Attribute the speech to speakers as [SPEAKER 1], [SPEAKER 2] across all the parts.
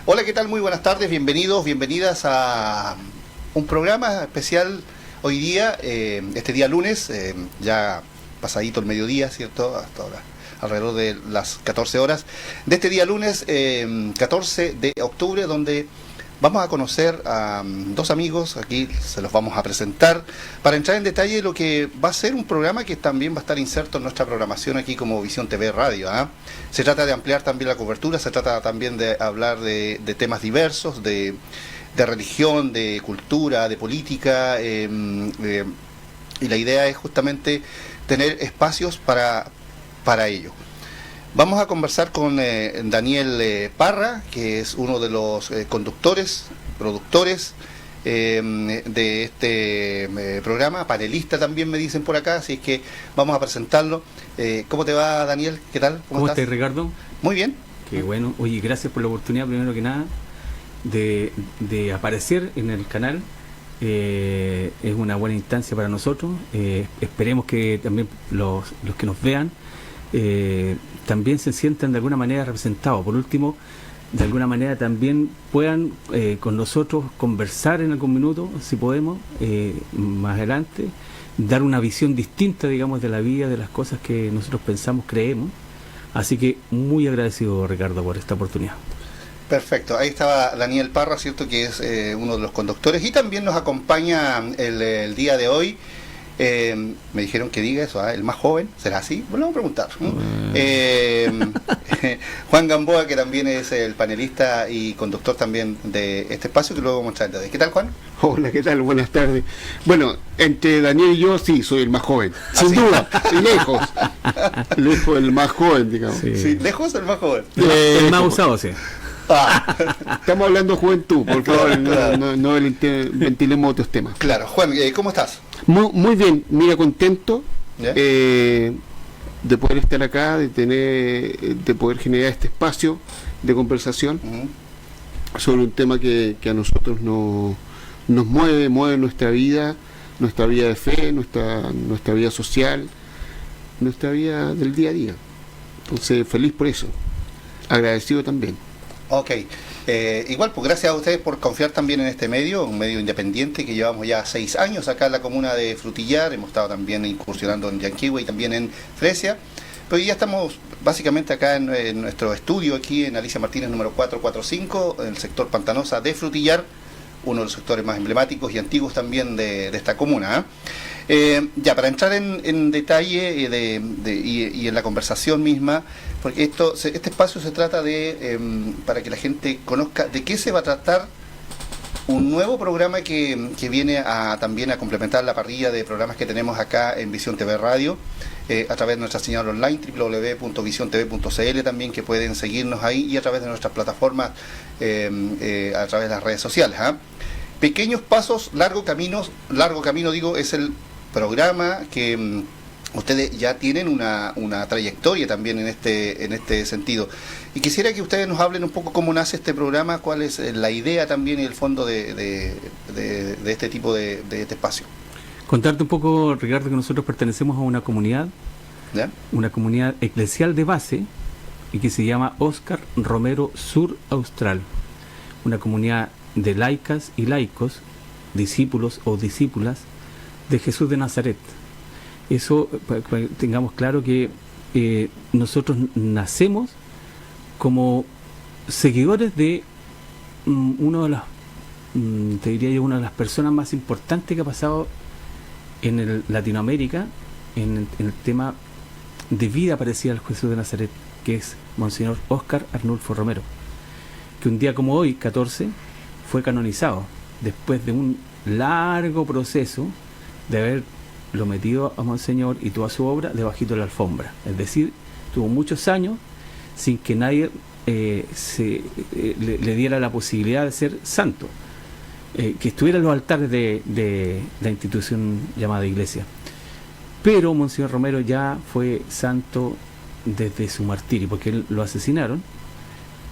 [SPEAKER 1] Hola, ¿qué tal? Muy buenas tardes, bienvenidos, bienvenidas a un programa especial hoy día, este día lunes, ya pasadito el mediodía, ¿cierto? Hasta ahora, alrededor de las 14 horas, de este día lunes, 14 de octubre, donde vamos a conocer a dos amigos, aquí se los vamos a presentar, para entrar en detalle lo que va a ser un programa que también va a estar inserto en nuestra programación aquí como Visión TV Radio. Se trata de ampliar también la cobertura, se trata también de hablar de temas diversos, de religión, de cultura, de política, y la idea es justamente tener espacios para ello. Vamos a conversar con Daniel Parra, que es uno de los conductores, productores de este programa, panelista también me dicen por acá, así es que vamos a presentarlo. ¿Cómo te va, Daniel? ¿Qué tal?
[SPEAKER 2] ¿Cómo estás, Ricardo?
[SPEAKER 1] Muy bien.
[SPEAKER 2] Qué bueno. Oye, gracias por la oportunidad, primero que nada, de aparecer en el canal. Es una buena instancia para nosotros. Esperemos que también los que nos vean también se sientan de alguna manera representados. Por último, de alguna manera también puedan con nosotros conversar en algún minuto, si podemos, más adelante, dar una visión distinta, digamos, de la vida, de las cosas que nosotros pensamos, creemos. Así que muy agradecido, Ricardo, por esta oportunidad.
[SPEAKER 1] Perfecto, ahí estaba Daniel Parra, ¿cierto? Que es uno de los conductores y también nos acompaña el día de hoy. Me dijeron que diga eso, el más joven, ¿será así? Bueno, vamos a preguntar. Juan Gamboa, que también es el panelista y conductor también de este espacio, que luego vamos a entrar. ¿Qué tal, Juan?
[SPEAKER 3] Hola, ¿qué tal? Buenas tardes. Bueno, entre Daniel y yo, sí, soy el más joven. Sin duda, lejos. Lejos el más joven, digamos.
[SPEAKER 1] Sí, lejos el más joven.
[SPEAKER 2] El más usado, sí.
[SPEAKER 3] Estamos hablando de juventud, por favor, no ventilemos otros temas.
[SPEAKER 1] Claro, Juan, ¿cómo estás?
[SPEAKER 3] Muy bien, mira, contento de poder estar acá, de poder generar este espacio de conversación sobre un tema que a nosotros nos mueve nuestra vida de fe, nuestra vida social, nuestra vida del día a día. Entonces, feliz por eso, agradecido también.
[SPEAKER 1] Ok, igual pues gracias a ustedes por confiar también en este medio, un medio independiente que llevamos ya 6 años acá en la comuna de Frutillar, hemos estado también incursionando en Yanquihue y también en Fresia, pero ya estamos básicamente acá en nuestro estudio aquí en Alicia Martínez número 445, en el sector Pantanosa de Frutillar, uno de los sectores más emblemáticos y antiguos también de esta comuna. Ya, para entrar en detalle y en la conversación misma, porque este espacio se trata de, para que la gente conozca de qué se va a tratar un nuevo programa que viene también a complementar la parrilla de programas que tenemos acá en Visión TV Radio, a través de nuestra señal online www.visiontv.cl también, que pueden seguirnos ahí, y a través de nuestras plataformas, a través de las redes sociales. Pequeños pasos, largo camino digo, es el programa que ustedes ya tienen una trayectoria también en este sentido. Y quisiera que ustedes nos hablen un poco cómo nace este programa, cuál es la idea también y el fondo de este tipo de este espacio.
[SPEAKER 2] Contarte un poco, Ricardo, que nosotros pertenecemos a una comunidad,
[SPEAKER 1] ¿ya?
[SPEAKER 2] Una comunidad eclesial de base, y que se llama Óscar Romero Sur Austral, una comunidad de laicas y laicos, discípulos o discípulas de Jesús de Nazaret. Eso, tengamos claro que nosotros nacemos como seguidores de uno de las, te diría yo, una de las personas más importantes que ha pasado en Latinoamérica en el tema de vida parecida al Jesús de Nazaret, que es Monseñor Óscar Arnulfo Romero, que un día como hoy, 14, fue canonizado después de un largo proceso de haberlo metido a Monseñor y toda su obra debajito de la alfombra. Es decir, tuvo muchos años sin que nadie le diera la posibilidad de ser santo, que estuviera en los altares de la institución llamada Iglesia. Pero Monseñor Romero ya fue santo desde su martirio, porque él lo asesinaron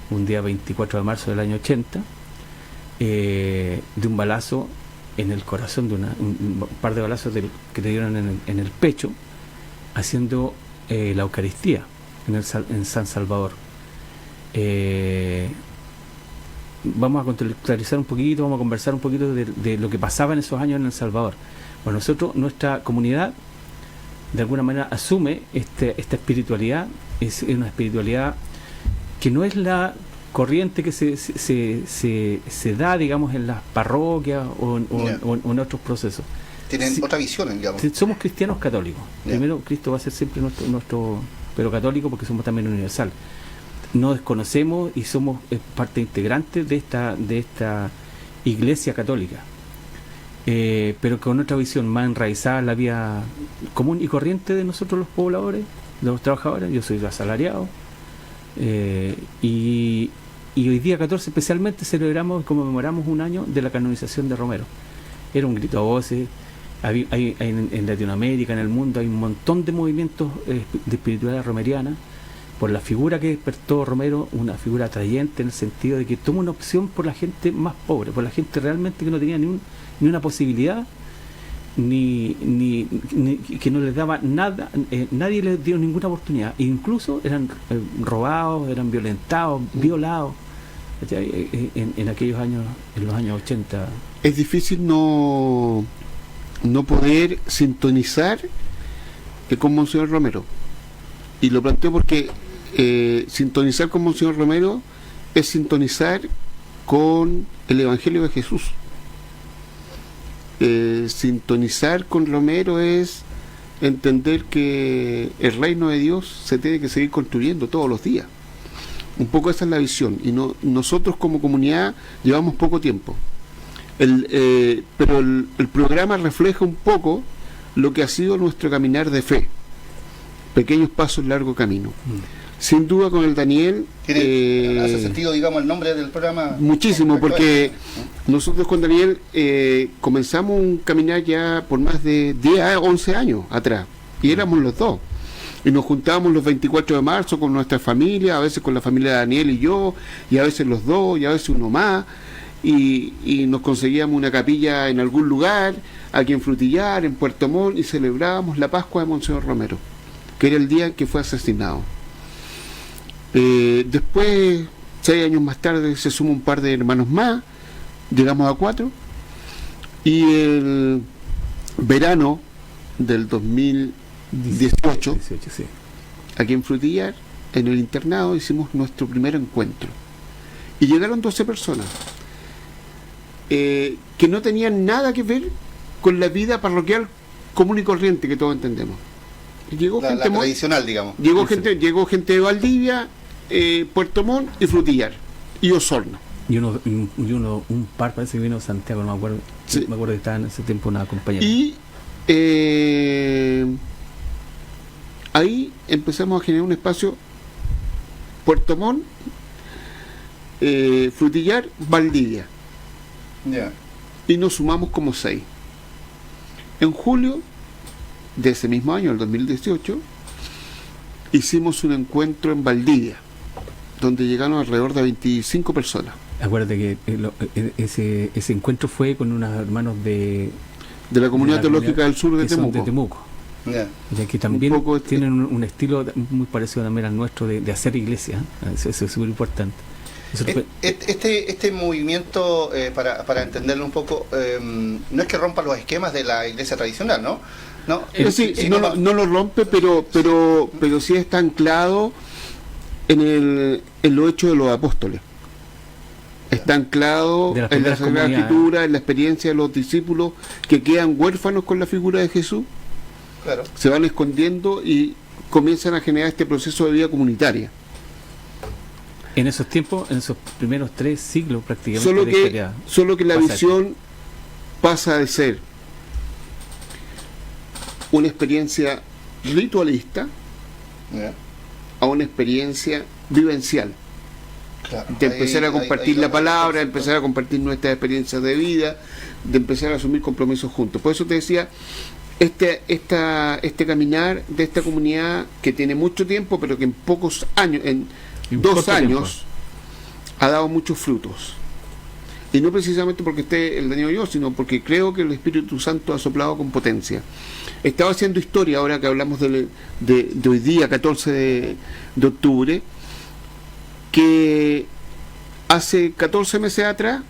[SPEAKER 2] un día 24 de marzo del año 80, de un balazo en el corazón de un par de balazos que le dieron en el pecho, haciendo la Eucaristía en San Salvador. Vamos a contextualizar un poquito, vamos a conversar un poquito de lo que pasaba en esos años en El Salvador. Bueno, nuestra comunidad de alguna manera asume esta espiritualidad. Es una espiritualidad que no es la corriente que se da, digamos, en las parroquias o en otros procesos.
[SPEAKER 1] Tienen otra visión, digamos.
[SPEAKER 2] Somos cristianos católicos. Primero, Cristo va a ser siempre nuestro pero católico, porque somos también universal. No desconocemos y somos parte integrante de esta iglesia católica, pero con otra visión más enraizada en la vida común y corriente de nosotros los pobladores, de los trabajadores. Yo soy asalariado, y hoy día 14 especialmente celebramos y conmemoramos un año de la canonización de Romero. Era un grito a voces. En Latinoamérica, en el mundo, hay un montón de movimientos de espiritualidad romeriana, por la figura que despertó Romero, una figura atrayente en el sentido de que toma una opción por la gente más pobre, por la gente realmente que no tenía ni una posibilidad, ni que no les daba nada, nadie les dio ninguna oportunidad, incluso eran robados, eran violentados, violados en aquellos años, en los años 80.
[SPEAKER 3] Es difícil no poder sintonizar con Monseñor Romero, y lo planteo porque sintonizar con Monseñor Romero es sintonizar con el Evangelio de Jesús. Sintonizar con Romero es entender que el reino de Dios se tiene que seguir construyendo todos los días. Un poco esa es la visión, y nosotros como comunidad llevamos poco tiempo. Pero el programa refleja un poco lo que ha sido nuestro caminar de fe, pequeños pasos, largo camino. Sin duda con el Daniel
[SPEAKER 1] ¿hace sentido, digamos, el nombre del programa?
[SPEAKER 3] Muchísimo, porque nosotros con Daniel comenzamos un caminar ya por más de 10 a 11 años atrás, y éramos los dos, y nos juntábamos los 24 de marzo con nuestra familia, a veces con la familia de Daniel y yo, y a veces los dos, y a veces uno más, y nos conseguíamos una capilla en algún lugar, aquí en Frutillar, en Puerto Montt, y celebrábamos la Pascua de Monseñor Romero, que era el día en que fue asesinado. Después, 6 años más tarde, se suma un par de hermanos más, llegamos a 4, y el verano del 2018,
[SPEAKER 2] sí,
[SPEAKER 3] aquí en Frutillar, en el internado, hicimos nuestro primer encuentro, y llegaron 12 personas que no tenían nada que ver con la vida parroquial común y corriente que todos entendemos. Llegó
[SPEAKER 1] la tradicional, digamos.
[SPEAKER 3] Llegó gente de Valdivia, Puerto Montt y Frutillar y Osorno.
[SPEAKER 2] Y un par parece que vino de Santiago, no me acuerdo. Sí. Me acuerdo que estaba en ese tiempo una compañera.
[SPEAKER 3] Y ahí empezamos a generar un espacio: Puerto Montt, Frutillar, Valdivia. Y nos sumamos como 6. En julio de ese mismo año, el 2018, hicimos un encuentro en Valdivia, donde llegaron alrededor de 25 personas.
[SPEAKER 2] Acuérdate que ese encuentro fue con unos hermanos de
[SPEAKER 3] la comunidad teológica del sur de
[SPEAKER 2] Temuco. Ya que también tienen un estilo muy parecido también al nuestro de hacer iglesia. Eso es súper importante.
[SPEAKER 1] Este movimiento, para entenderlo un poco, no es que rompa los esquemas de la iglesia tradicional, ¿no?
[SPEAKER 3] No lo rompe, pero sí está anclado en los hechos de los apóstoles. Está anclado en la Sagrada Escritura, en la experiencia de los discípulos que quedan huérfanos con la figura de Jesús.
[SPEAKER 1] Claro.
[SPEAKER 3] Se van escondiendo y comienzan a generar este proceso de vida comunitaria.
[SPEAKER 2] En esos tiempos, en esos primeros 3 siglos prácticamente.
[SPEAKER 3] Solo que la visión pasa de ser una experiencia ritualista a una experiencia vivencial.
[SPEAKER 1] Claro,
[SPEAKER 3] de empezar a compartir la palabra, de empezar a compartir nuestras experiencias de vida, de empezar a asumir compromisos juntos. Por eso te decía, este caminar de esta comunidad que tiene mucho tiempo, pero que en pocos años, en 2 años, ha dado muchos frutos. Y no precisamente porque esté el daño yo, sino porque creo que el Espíritu Santo ha soplado con potencia. Estaba haciendo historia ahora que hablamos de hoy día, 14 de octubre, que hace 14 meses atrás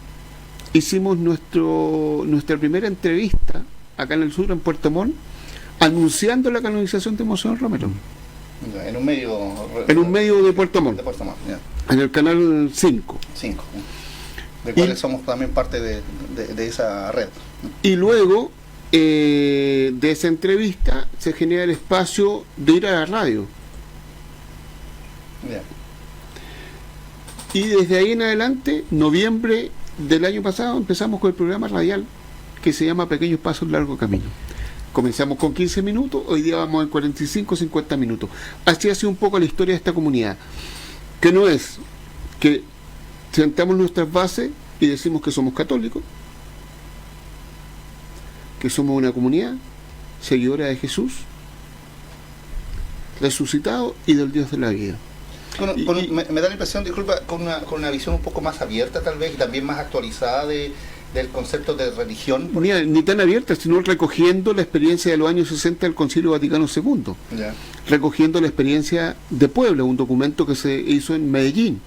[SPEAKER 3] hicimos nuestra primera entrevista acá en el sur, en Puerto Montt, anunciando la canonización de Monseñor Romero.
[SPEAKER 1] En un medio...
[SPEAKER 3] En un medio de Puerto Montt. En el canal 5.
[SPEAKER 1] De cuales somos también parte de esa red. Y
[SPEAKER 3] luego de esa entrevista se genera el espacio de ir a la radio. Y desde ahí en adelante, noviembre del año pasado, empezamos con el programa radial que se llama Pequeños Pasos, Largo Camino. Comenzamos con 15 minutos, hoy día vamos en 45, 50 minutos. Así ha sido un poco la historia de esta comunidad, que no es que sentamos nuestras bases y decimos que somos católicos, que somos una comunidad seguidora de Jesús, resucitado y del Dios de la vida.
[SPEAKER 1] Me da la impresión, disculpa, con una visión un poco más abierta tal vez y también más actualizada del concepto de religión.
[SPEAKER 3] Mira, ni tan abierta, sino recogiendo la experiencia de los años 60 del Concilio Vaticano II, recogiendo la experiencia de Puebla, un documento que se hizo en Medellín.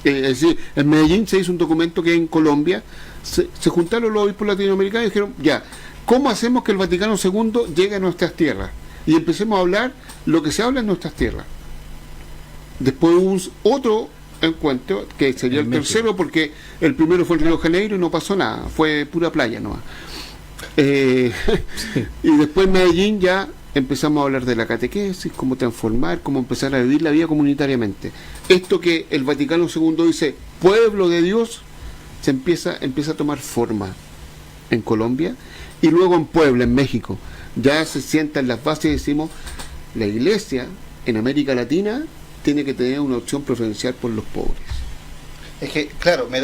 [SPEAKER 3] Es decir, en Medellín se hizo un documento que en Colombia se juntaron los obispos latinoamericanos y dijeron, ya, ¿cómo hacemos que el Vaticano II llegue a nuestras tierras? Y empecemos a hablar lo que se habla en nuestras tierras. Después hubo otro encuentro, que sería el tercero, porque el primero fue en Río de Janeiro y no pasó nada, fue pura playa nomás. Y después en Medellín ya empezamos a hablar de la catequesis, cómo transformar, cómo empezar a vivir la vida comunitariamente. Esto que el Vaticano II dice, pueblo de Dios, se empieza a tomar forma en Colombia y luego en Puebla, en México. Ya se sientan las bases y decimos, la Iglesia en América Latina tiene que tener una opción preferencial por los pobres.
[SPEAKER 1] Es que, claro, me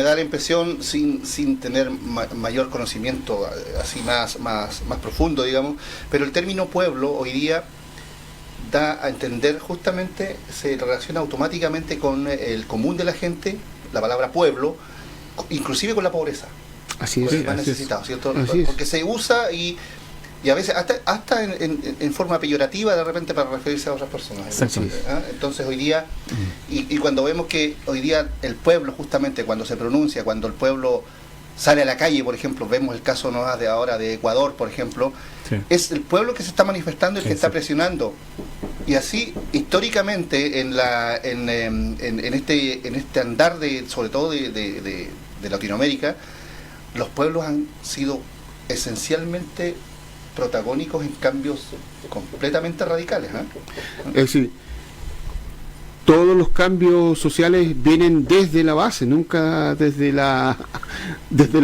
[SPEAKER 1] da la impresión, sin tener mayor conocimiento así más profundo, digamos, pero el término pueblo hoy día da a entender justamente, se relaciona automáticamente con el común de la gente, la palabra pueblo, inclusive con la pobreza.
[SPEAKER 3] Así es.
[SPEAKER 1] Con el más necesitado, ¿cierto? Porque se usa y a veces hasta en forma peyorativa de repente para referirse a otras personas. Entonces hoy día, y cuando vemos que hoy día el pueblo, justamente cuando se pronuncia, cuando el pueblo sale a la calle, por ejemplo, vemos el caso de ahora de Ecuador, por ejemplo, es el pueblo que se está manifestando y el que está presionando. Y así, históricamente, en este andar sobre todo de Latinoamérica, los pueblos han sido esencialmente protagónicos en cambios completamente radicales.
[SPEAKER 3] Es decir, todos los cambios sociales vienen desde la base, nunca desde la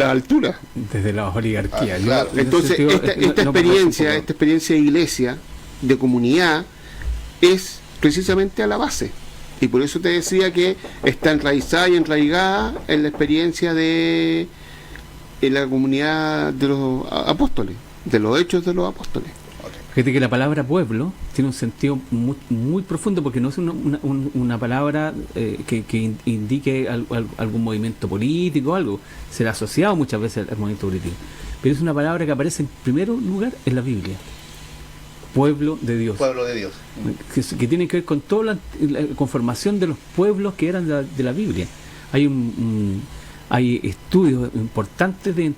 [SPEAKER 3] altura,
[SPEAKER 2] desde la oligarquía.
[SPEAKER 3] Claro. Entonces esta experiencia de iglesia, de comunidad, es precisamente a la base, y por eso te decía que está enraizada y enraigada en la experiencia en la comunidad de los apóstoles, de los hechos de los apóstoles.
[SPEAKER 2] Fíjate que la palabra pueblo tiene un sentido muy, muy profundo, porque no es una palabra que indique algún movimiento político o algo. Se la ha asociado muchas veces al movimiento político, pero es una palabra que aparece en primer lugar en la Biblia. Pueblo de Dios.
[SPEAKER 1] Pueblo de Dios.
[SPEAKER 2] Que tiene que ver con toda la conformación de los pueblos que eran de la Biblia. Hay estudios importantes de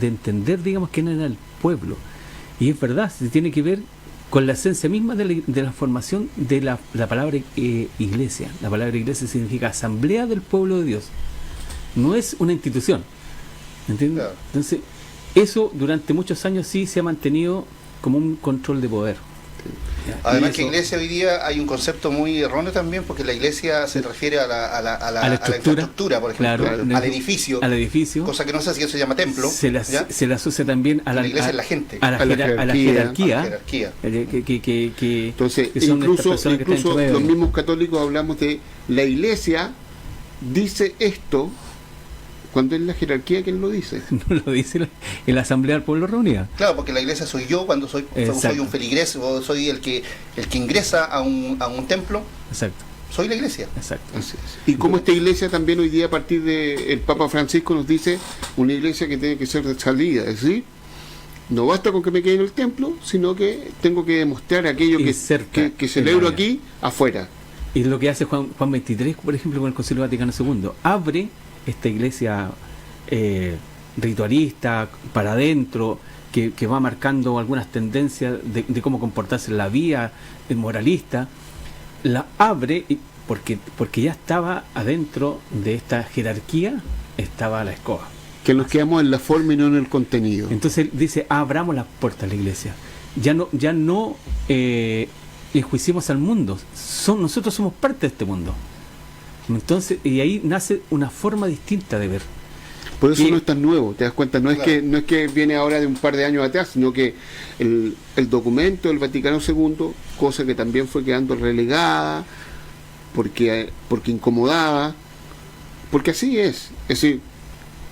[SPEAKER 2] entender, digamos, quién era el pueblo. Y es verdad, se tiene que ver con la esencia misma de la formación de la palabra iglesia. La palabra iglesia significa asamblea del pueblo de Dios. No es una institución. ¿Entiendes? Claro. Entonces, eso durante muchos años sí se ha mantenido como un control de poder.
[SPEAKER 1] Además que iglesia hoy día hay un concepto muy erróneo también, porque la iglesia se refiere a la infraestructura, por ejemplo, claro, al edificio, cosa que no sé si eso se llama templo.
[SPEAKER 2] Se le asocia también a la
[SPEAKER 1] iglesia, es la gente,
[SPEAKER 2] a la jerarquía.
[SPEAKER 3] Entonces, incluso los mismos católicos hablamos de la iglesia dice esto, cuando es la jerarquía quien lo dice.
[SPEAKER 2] No lo dice la Asamblea del Pueblo Reunida.
[SPEAKER 1] Claro, porque la iglesia soy yo cuando soy un feligres, o soy el que ingresa a un templo.
[SPEAKER 2] Exacto.
[SPEAKER 1] soy la iglesia.
[SPEAKER 2] Exacto.
[SPEAKER 3] Así es. Y como esta iglesia también hoy día, a partir del Papa Francisco, nos dice una iglesia que tiene que ser de salida, es decir, no basta con que me quede en el templo, sino que tengo que demostrar aquello que celebro aquí afuera.
[SPEAKER 2] Y lo que hace Juan 23, por ejemplo, con el Concilio Vaticano II, abre esta iglesia ritualista para adentro, que va marcando algunas tendencias de cómo comportarse en la vía moralista, la abre porque ya estaba adentro de esta jerarquía, estaba la escoba.
[SPEAKER 3] Que nos quedamos en la forma y no en el contenido.
[SPEAKER 2] Entonces él dice, abramos las puertas de la iglesia. Ya no enjuiciemos al mundo. Nosotros somos parte de este mundo. Entonces, y ahí nace una forma distinta de ver.
[SPEAKER 3] Por eso no es tan nuevo, te das cuenta, no es que viene ahora de un par de años atrás, sino que el documento del Vaticano II, cosa que también fue quedando relegada, porque incomodaba, porque así es. Es decir,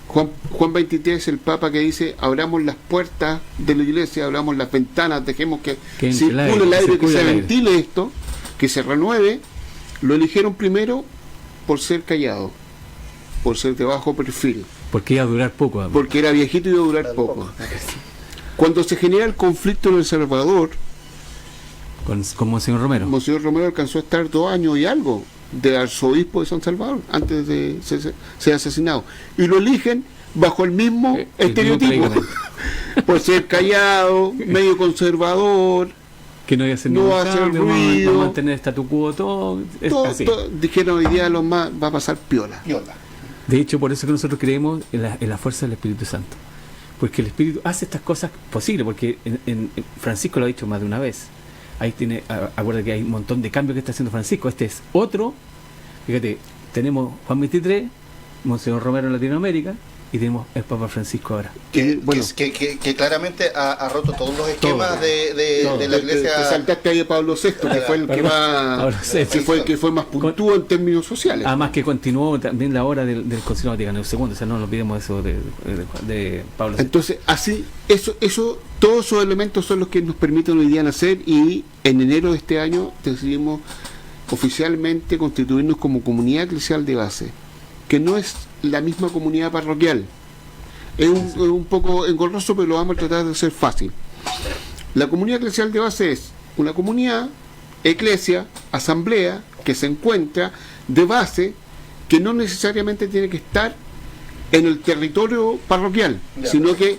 [SPEAKER 3] Juan 23 es el Papa que dice, abramos las puertas de la iglesia, abramos las ventanas, dejemos que circule el aire, que se ventile esto, que se renueve. Lo eligieron primero por ser callado, por ser de bajo perfil.
[SPEAKER 2] Porque iba a durar poco. Además.
[SPEAKER 3] Porque era viejito y iba a durar poco. Cuando se genera el conflicto en El Salvador,
[SPEAKER 2] con Monseñor Romero.
[SPEAKER 3] Monseñor Romero alcanzó a estar 2 años y algo de arzobispo de San Salvador antes de ser asesinado. Y lo eligen bajo el mismo estereotipo. Por ser callado, medio conservador.
[SPEAKER 2] Que no iba a hacer
[SPEAKER 3] no va a hacer ruido.
[SPEAKER 2] Va a mantener statu quo, todo.
[SPEAKER 3] Dijeron hoy día va a pasar piola.
[SPEAKER 2] De hecho, por eso que nosotros creemos en la fuerza del Espíritu Santo. Porque el Espíritu hace estas cosas posibles, porque en Francisco lo ha dicho más de una vez. Ahí acuérdate que hay un montón de cambios que está haciendo Francisco. Este es otro. Fíjate, tenemos Juan 23, Monseñor Romero en Latinoamérica, y tenemos el Papa Francisco ahora.
[SPEAKER 1] Que claramente ha roto todos los esquemas de la iglesia.
[SPEAKER 3] Te saltaste ahí a Pablo VI, que fue el que más que fue más puntual en términos sociales.
[SPEAKER 2] Además que continuó también la obra del Concilio Vaticano II, o sea, no nos olvidemos eso de Pablo VI.
[SPEAKER 3] Entonces, así, todos esos elementos son los que nos permiten hoy día nacer, y en enero de este año decidimos oficialmente constituirnos como comunidad eclesial de base, que no es la misma comunidad parroquial. Es un poco engorroso, pero lo vamos a tratar de hacer fácil. La comunidad eclesial de base es una comunidad, iglesia, asamblea, que se encuentra de base, que no necesariamente tiene que estar en el territorio parroquial, sino que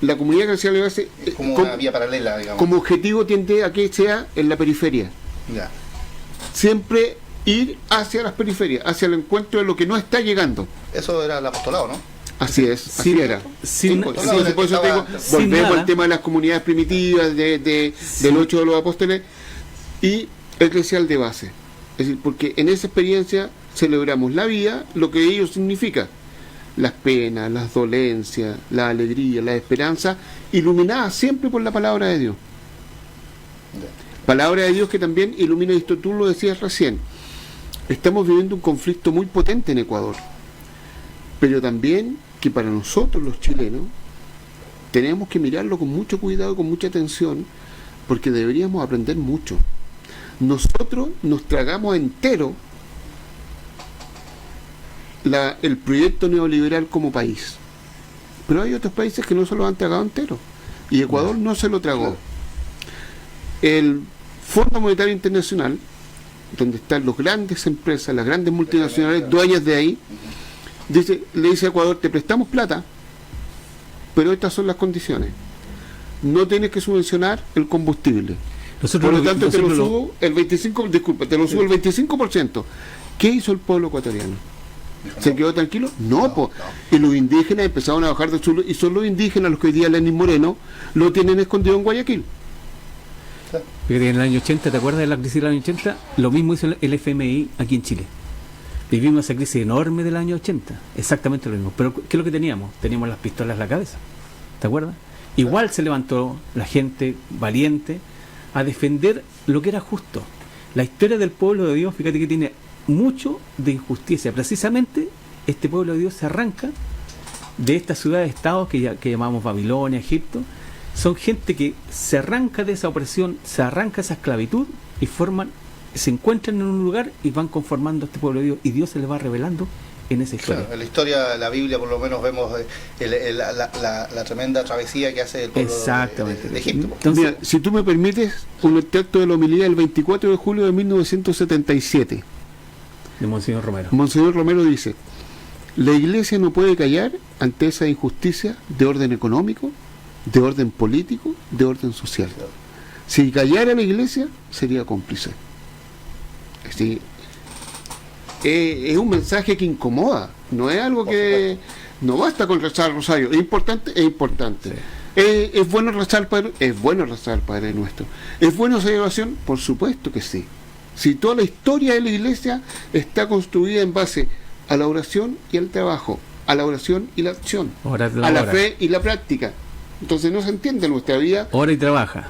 [SPEAKER 3] la comunidad eclesial de base
[SPEAKER 1] es como una vía paralela, digamos.
[SPEAKER 3] Como objetivo tiende a que sea en la periferia. Siempre ir hacia las periferias, hacia el encuentro de lo que no está llegando.
[SPEAKER 1] Eso era el apostolado, ¿no?
[SPEAKER 3] Así es, así era. Por eso digo, volvemos al tema de las comunidades primitivas, del 8 de los apóstoles, y eclesial de base. Es decir, porque en esa experiencia celebramos la vida, lo que ello significa. Las penas, las dolencias, la alegría, la esperanza, iluminadas siempre por la palabra de Dios. Palabra de Dios que también ilumina esto, tú lo decías recién. Estamos viviendo un conflicto muy potente en Ecuador, pero también que para nosotros los chilenos tenemos que mirarlo con mucho cuidado, con mucha atención, porque deberíamos aprender mucho. Nosotros nos tragamos entero el proyecto neoliberal como país, pero hay otros países que no se lo han tragado entero, y Ecuador no se lo tragó. El Fondo Monetario Internacional, donde están las grandes empresas, las grandes multinacionales dueñas de ahí, le dice a Ecuador, te prestamos plata, pero estas son las condiciones. No tienes que subvencionar el combustible. Por lo tanto, te lo subo el 25%. ¿Qué hizo el pueblo ecuatoriano? ¿Se quedó tranquilo? No. Y los indígenas empezaron a bajar del sur, y son los indígenas los que hoy día Lenín Moreno lo tienen escondido en Guayaquil.
[SPEAKER 2] Fíjate, en el año 80, ¿te acuerdas de la crisis del año 80? Lo mismo hizo el FMI aquí en Chile. Vivimos esa crisis enorme del año 80, exactamente lo mismo. Pero ¿qué es lo que teníamos? Teníamos las pistolas en la cabeza, ¿te acuerdas? Igual se levantó la gente valiente a defender lo que era justo. La historia del pueblo de Dios, fíjate que tiene mucho de injusticia. Precisamente este pueblo de Dios se arranca de estas ciudades-estados que llamamos Babilonia, Egipto. Son gente que se arranca de esa opresión, se arranca esa esclavitud y forman se encuentran en un lugar y van conformando a este pueblo de Dios, y Dios se les va revelando en esa historia.
[SPEAKER 1] Claro, en la historia de la Biblia por lo menos vemos la tremenda travesía que hace el pueblo de Egipto.
[SPEAKER 3] Entonces, mira, si tú me permites, un extracto de la homilía del 24 de julio de 1977
[SPEAKER 2] de Monseñor Romero.
[SPEAKER 3] Monseñor Romero dice: la Iglesia no puede callar ante esa injusticia de orden económico, de orden político, de orden social. Si callara la Iglesia, sería cómplice. Sí. Es un mensaje que incomoda, no es algo que no basta con rezar el rosario, es importante, sí. Es bueno rezar el Padre Nuestro. ¿Es bueno hacer oración? Por supuesto que sí. Si toda la historia de la Iglesia está construida en base a la oración y al trabajo, a la oración y la acción, a la fe y la práctica, entonces no se entiende nuestra vida
[SPEAKER 2] ora y trabaja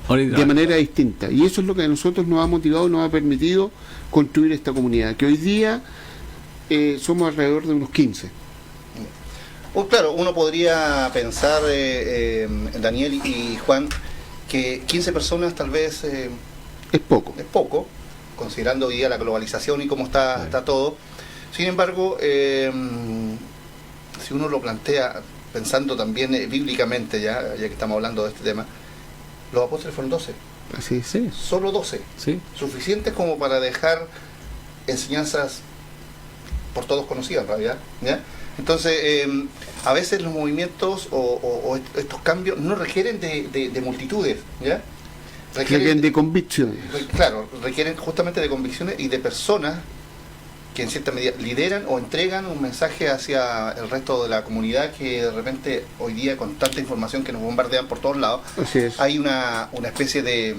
[SPEAKER 3] de manera distinta, y eso es lo que a nosotros nos ha motivado, nos ha permitido construir esta comunidad, que hoy día somos alrededor de unos 15.
[SPEAKER 1] Claro, uno podría pensar, Daniel y Juan, que 15 personas tal vez
[SPEAKER 3] es
[SPEAKER 1] poco, considerando hoy día la globalización y cómo está todo. Sin embargo, si uno lo plantea pensando también bíblicamente, ya que estamos hablando de este tema, los apóstoles fueron 12.
[SPEAKER 3] Así es. Sí.
[SPEAKER 1] Solo 12.
[SPEAKER 2] Sí.
[SPEAKER 1] Suficientes como para dejar enseñanzas por todos conocidas en realidad, ¿ya? Entonces, a veces los movimientos o estos cambios no requieren de multitudes, ¿ya?
[SPEAKER 3] Requieren de convicciones.
[SPEAKER 1] Claro, requieren justamente de convicciones y de personas que en cierta medida lideran o entregan un mensaje hacia el resto de la comunidad, que de repente hoy día, con tanta información que nos bombardean por todos lados, hay una especie de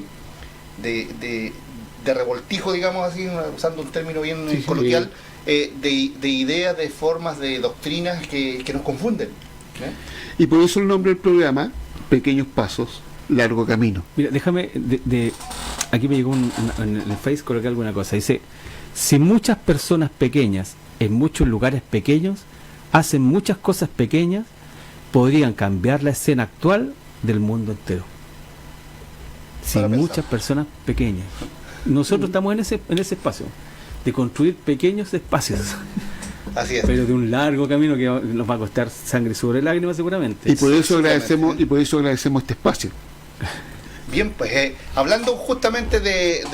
[SPEAKER 1] revoltijo, digamos así, usando un término bien coloquial, de ideas, de formas, de doctrinas que nos confunden, ¿eh?
[SPEAKER 3] Y por eso el nombre del programa, Pequeños Pasos, Largo Camino.
[SPEAKER 2] Mira, déjame, aquí me llegó en el Face, coloqué alguna cosa, dice: si muchas personas pequeñas en muchos lugares pequeños hacen muchas cosas pequeñas, podrían cambiar la escena actual del mundo entero. Si muchas personas pequeñas. Nosotros estamos en ese espacio de construir pequeños espacios.
[SPEAKER 1] Así es.
[SPEAKER 2] Pero de un largo camino que nos va a costar sangre sobre lágrimas seguramente.
[SPEAKER 3] Y por eso agradecemos este espacio.
[SPEAKER 1] Bien, pues hablando justamente de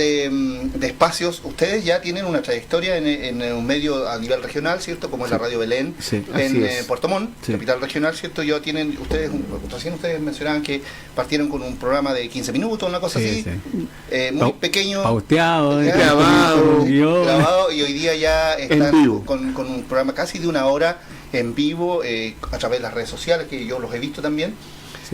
[SPEAKER 1] espacios, ustedes ya tienen una trayectoria en un medio a nivel regional, ¿cierto? Como es la Radio Belén, en Puerto Montt, capital regional, ¿cierto? Ya tienen ustedes, recién ustedes mencionaban que partieron con un programa de 15 minutos, una cosa así, muy pequeño,
[SPEAKER 2] pauteado,
[SPEAKER 1] grabado, y hoy día ya están con un programa casi de una hora en vivo, a través de las redes sociales, que yo los he visto también.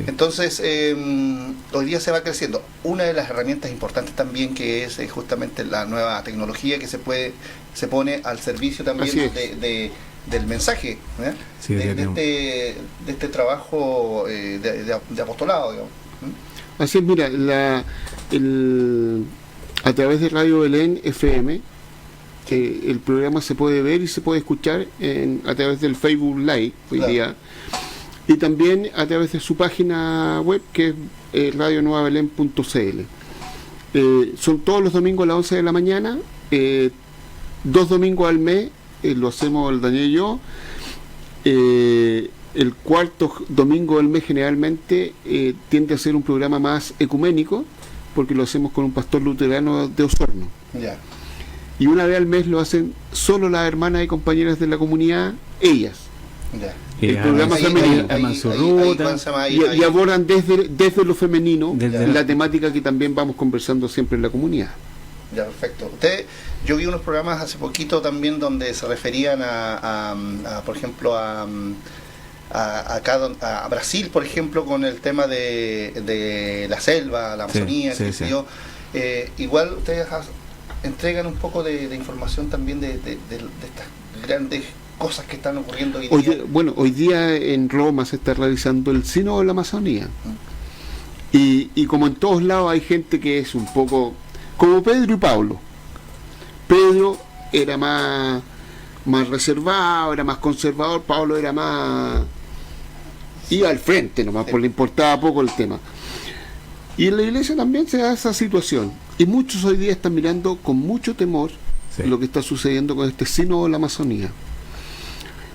[SPEAKER 1] Entonces, hoy día se va creciendo. Una de las herramientas importantes también, que es justamente la nueva tecnología que se pone al servicio también del mensaje, de este trabajo de apostolado, digamos.
[SPEAKER 3] Así es, mira, a través de Radio Belén FM, el programa se puede ver y se puede escuchar a través del Facebook Live hoy día. Y también a través de su página web, que es radionuevabelen.cl. Son todos los domingos a las 11 de la mañana, 2 domingos al mes, lo hacemos el Daniel y yo. El cuarto domingo del mes generalmente tiende a ser un programa más ecuménico, porque lo hacemos con un pastor luterano de Osorno. Y una vez al mes lo hacen solo las hermanas y compañeras de la comunidad, ellas. El programa femenino y abordan desde lo femenino la temática que también vamos conversando siempre en la comunidad.
[SPEAKER 1] Ya, perfecto. Yo vi unos programas hace poquito también donde se referían por ejemplo, a Brasil, por ejemplo, con el tema de la selva, la Amazonía, igual ustedes entregan un poco de información también de estas grandes cosas que están ocurriendo hoy día.
[SPEAKER 3] Hoy día en Roma se está realizando el Sínodo de la Amazonía. Y como en todos lados hay gente que es un poco como Pedro y Pablo. Pedro era más reservado, era más conservador. Pablo era más... iba al frente nomás, porque le importaba poco el tema. Y en la iglesia también se da esa situación. Y muchos hoy día están mirando con mucho temor lo que está sucediendo con este sínodo de la Amazonía.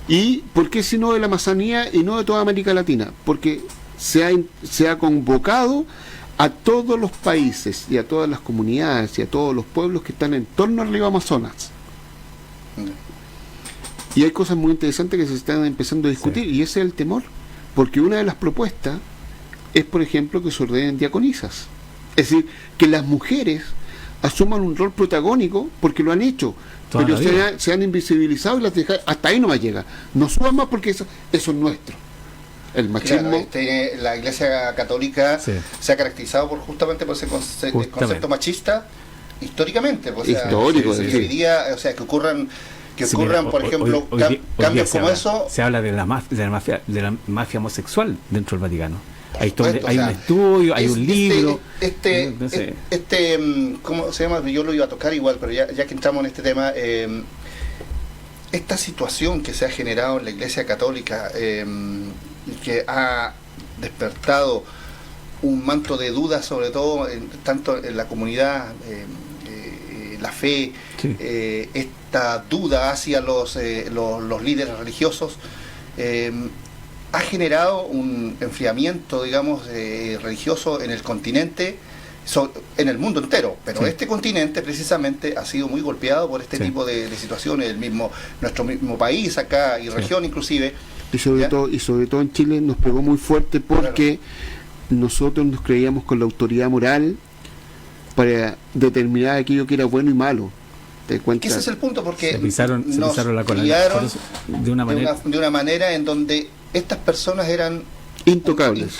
[SPEAKER 3] ¿Y por qué sínodo de la Amazonía y no de toda América Latina? Porque se ha convocado a todos los países y a todas las comunidades y a todos los pueblos que están en torno al río Amazonas. Y hay cosas muy interesantes que se están empezando a discutir, y ese es el temor, porque una de las propuestas es, por ejemplo, que se ordenen diaconisas. Es decir, que las mujeres asuman un rol protagónico, porque lo han hecho, pero se han invisibilizado y las dejan, hasta ahí no más llega. No suban más porque eso es nuestro. El machismo.
[SPEAKER 1] Claro, la Iglesia Católica se ha caracterizado justamente por ese concepto machista históricamente. Pues,
[SPEAKER 3] histórico,
[SPEAKER 1] hoy día, o sea, que ocurran, por ejemplo, cambios como eso.
[SPEAKER 2] Se habla de la mafia homosexual dentro del Vaticano. Hay un estudio, hay un libro.
[SPEAKER 1] ¿Cómo se llama? Yo lo iba a tocar igual, pero ya que entramos en este tema, esta situación que se ha generado en la Iglesia Católica, que ha despertado un manto de dudas, sobre todo tanto en la comunidad, la fe, esta duda hacia los líderes religiosos, ha generado un enfriamiento, digamos, religioso en el continente, en el mundo entero, pero este continente precisamente ha sido muy golpeado por este tipo de situaciones, nuestro mismo país acá y región inclusive.
[SPEAKER 3] Y sobre todo en Chile nos pegó muy fuerte porque nosotros nos creíamos con la autoridad moral para determinar aquello que era bueno y malo. ¿Te das cuenta?
[SPEAKER 1] Ese es el punto, porque
[SPEAKER 2] se pisaron la cola de
[SPEAKER 1] una manera en donde estas personas eran
[SPEAKER 3] intocables,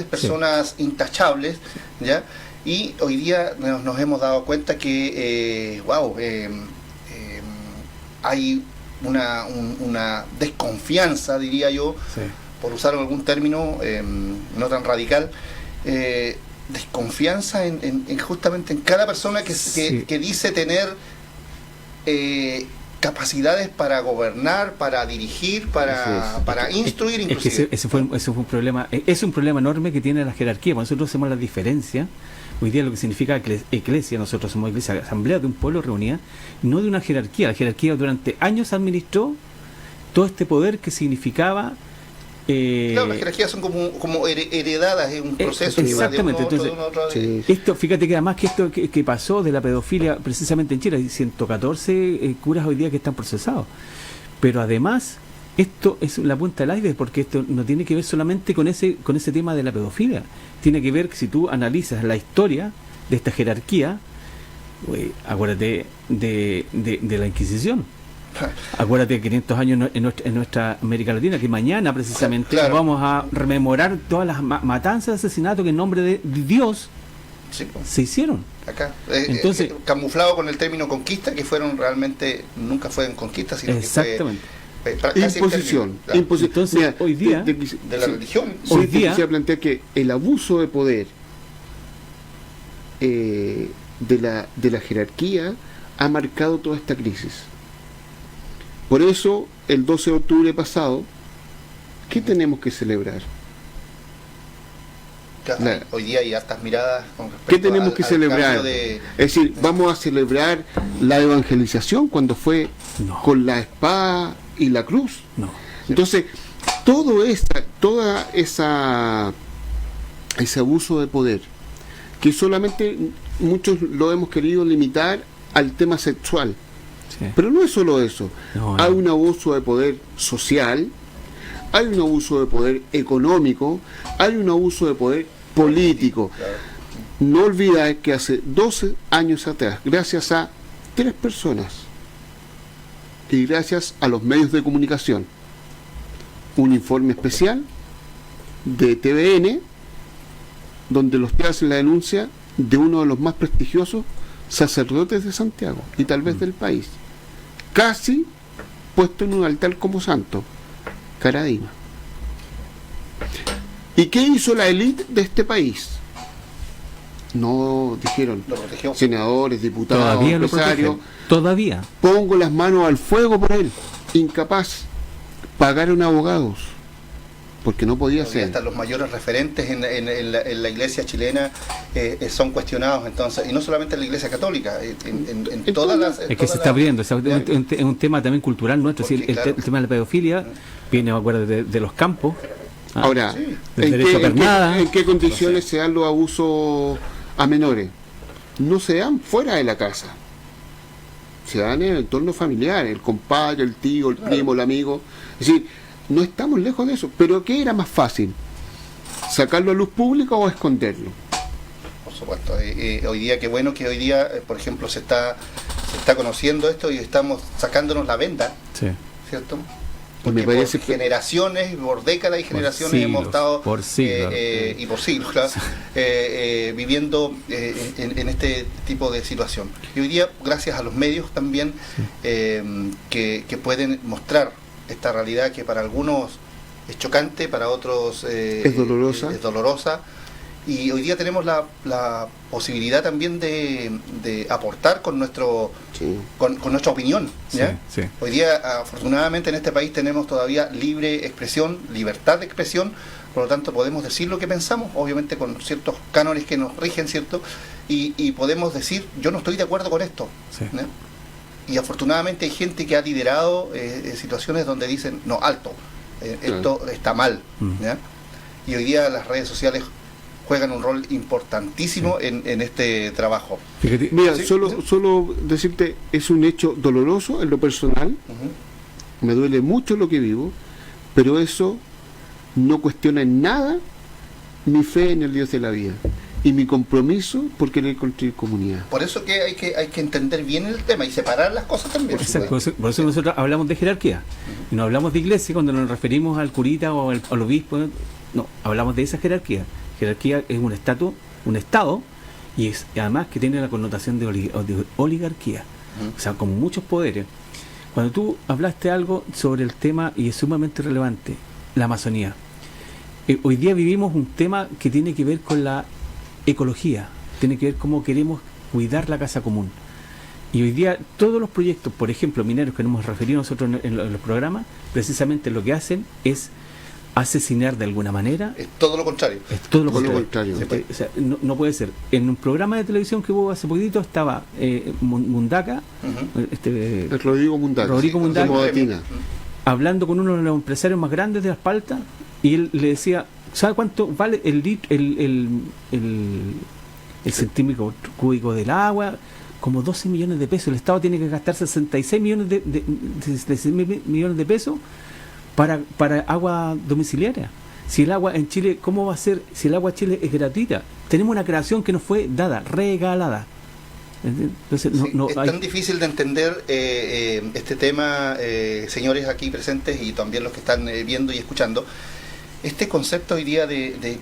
[SPEAKER 1] personas intachables, ¿ya? Y hoy día nos hemos dado cuenta que hay una desconfianza, diría yo, por usar algún término no tan radical, desconfianza en justamente en cada persona que dice tener capacidades para gobernar, para dirigir, para instruir, inclusive.
[SPEAKER 2] Ese fue un problema, es un problema enorme que tiene la jerarquía. Cuando nosotros hacemos la diferencia, hoy día lo que significa iglesia, nosotros somos iglesia, asamblea de un pueblo reunida, no de una jerarquía. La jerarquía durante años administró todo este poder que significaba...
[SPEAKER 1] claro, las jerarquías son como heredadas en un proceso.
[SPEAKER 2] Exactamente. Esto, fíjate que además que esto que pasó de la pedofilia precisamente en Chile, hay 114 curas hoy día que están procesados. Pero además, esto es la punta del iceberg, porque esto no tiene que ver solamente con ese tema de la pedofilia. Tiene que ver que si tú analizas la historia de esta jerarquía, acuérdate de la Inquisición. Acuérdate de 500 años en nuestra América Latina, que mañana precisamente vamos a rememorar todas las matanzas, asesinatos que en nombre de Dios se hicieron.
[SPEAKER 1] Acá, entonces, camuflado con el término conquista, que realmente nunca fueron conquistas, sino
[SPEAKER 2] exactamente.
[SPEAKER 1] que fue
[SPEAKER 3] imposición.
[SPEAKER 2] Entonces,
[SPEAKER 3] mira,
[SPEAKER 2] hoy día
[SPEAKER 1] de la religión.
[SPEAKER 3] Hoy día se plantea que el abuso de poder de la jerarquía ha marcado toda esta crisis. Por eso, el 12 de octubre pasado, ¿qué tenemos que celebrar?
[SPEAKER 1] Hoy día hay hartas miradas con respecto
[SPEAKER 3] ¿qué tenemos que celebrar? Es decir, ¿vamos a celebrar la evangelización cuando fue con la espada y la cruz?
[SPEAKER 2] No.
[SPEAKER 3] Entonces, ese abuso de poder, que solamente muchos lo hemos querido limitar al tema sexual. Pero no es solo eso. Hay un abuso de poder social, hay un abuso de poder económico, hay un abuso de poder político. No olvidar que hace 12 años atrás, gracias a 3 personas y gracias a los medios de comunicación, un informe especial de TVN, donde los que hacen la denuncia de uno de los más prestigiosos sacerdotes de Santiago y tal vez del país, casi puesto en un altar como santo, Caradima. ¿Y qué hizo la élite de este país? No dijeron senadores, diputados, empresarios.
[SPEAKER 2] Todavía
[SPEAKER 3] pongo las manos al fuego por él. Incapaz. Pagaron abogados. porque no podía ser.
[SPEAKER 1] Hasta los mayores referentes en la iglesia chilena son cuestionados, entonces, y no solamente en la iglesia católica, en todas las...
[SPEAKER 2] Es que se está abriendo, es un tema también cultural nuestro,
[SPEAKER 1] Porque,
[SPEAKER 2] el tema de la pedofilia viene, me acuerdo, de los campos.
[SPEAKER 3] Ahora,
[SPEAKER 1] sí.
[SPEAKER 3] ¿en qué condiciones se dan los abusos a menores? No se dan fuera de la casa, se dan en el entorno familiar, el compadre, el tío, el primo, el amigo. Es decir, no estamos lejos de eso. Pero ¿qué era más fácil? ¿Sacarlo a luz pública o esconderlo?
[SPEAKER 1] Por supuesto. Hoy día, qué bueno que hoy día, por ejemplo, se está conociendo esto y estamos sacándonos la venda,
[SPEAKER 2] Sí.
[SPEAKER 1] ¿cierto?
[SPEAKER 3] Me
[SPEAKER 1] Porque
[SPEAKER 3] parece
[SPEAKER 1] por generaciones, por décadas y generaciones hemos estado
[SPEAKER 2] por siglos,
[SPEAKER 1] y por siglos, claro, viviendo en este tipo de situación. Y hoy día, gracias a los medios también, que pueden mostrar esta realidad que para algunos es chocante, para otros
[SPEAKER 3] es dolorosa.
[SPEAKER 1] Y hoy día tenemos la posibilidad también de aportar con con nuestra opinión, ¿ya?
[SPEAKER 2] Sí, sí.
[SPEAKER 1] Hoy día, afortunadamente, en este país tenemos todavía libre expresión, libertad de expresión, por lo tanto podemos decir lo que pensamos, obviamente con ciertos cánones que nos rigen, ¿cierto? Y podemos decir, yo no estoy de acuerdo con esto,
[SPEAKER 2] Sí.
[SPEAKER 1] ¿ya? Y afortunadamente hay gente que ha liderado situaciones donde dicen, no, alto, esto está mal, ¿ya? Y hoy día las redes sociales juegan un rol importantísimo en este trabajo.
[SPEAKER 2] Fíjate,
[SPEAKER 3] Mira,
[SPEAKER 1] ¿Sí?
[SPEAKER 3] solo decirte, es un hecho doloroso en lo personal, me duele mucho lo que vivo, pero eso no cuestiona en nada mi fe en el Dios de la vida y mi compromiso por querer construir comunidad.
[SPEAKER 1] Por eso que hay que entender bien el tema y separar las cosas también.
[SPEAKER 2] Exacto, por eso nosotros hablamos de jerarquía y no hablamos de iglesia cuando nos referimos al curita o al obispo, no, hablamos de esa jerarquía. Jerarquía es un estado y es además que tiene la connotación de oligarquía, o sea, con muchos poderes. Cuando tú hablaste algo sobre el tema, y es sumamente relevante, la Amazonía, hoy día vivimos un tema que tiene que ver con la ecología, tiene que ver cómo queremos cuidar la casa común. Y hoy día todos los proyectos, por ejemplo, mineros que nos hemos referido nosotros en los programas, precisamente lo que hacen es asesinar de alguna manera.
[SPEAKER 1] Es todo lo contrario.
[SPEAKER 2] Es todo lo
[SPEAKER 3] Todo lo
[SPEAKER 2] contrario.
[SPEAKER 3] contrario.
[SPEAKER 2] O sea, no puede ser. En un programa de televisión que hubo hace poquito estaba Mundaca,
[SPEAKER 3] El Rodrigo Mundaca,
[SPEAKER 2] Mundaca,
[SPEAKER 3] de Modatina,
[SPEAKER 2] hablando con uno de los empresarios más grandes de Espalta, y él le decía, ¿sabe cuánto vale el centímetro cúbico del agua? Como 12 millones de pesos. El Estado tiene que gastar 66 millones de pesos para agua domiciliaria. Si el agua en Chile, ¿cómo va a ser? Si el agua en Chile es gratuita. Tenemos una creación que nos fue dada, regalada. Entonces,
[SPEAKER 1] es tan difícil de entender este tema, señores aquí presentes y también los que están viendo y escuchando. Este concepto hoy día de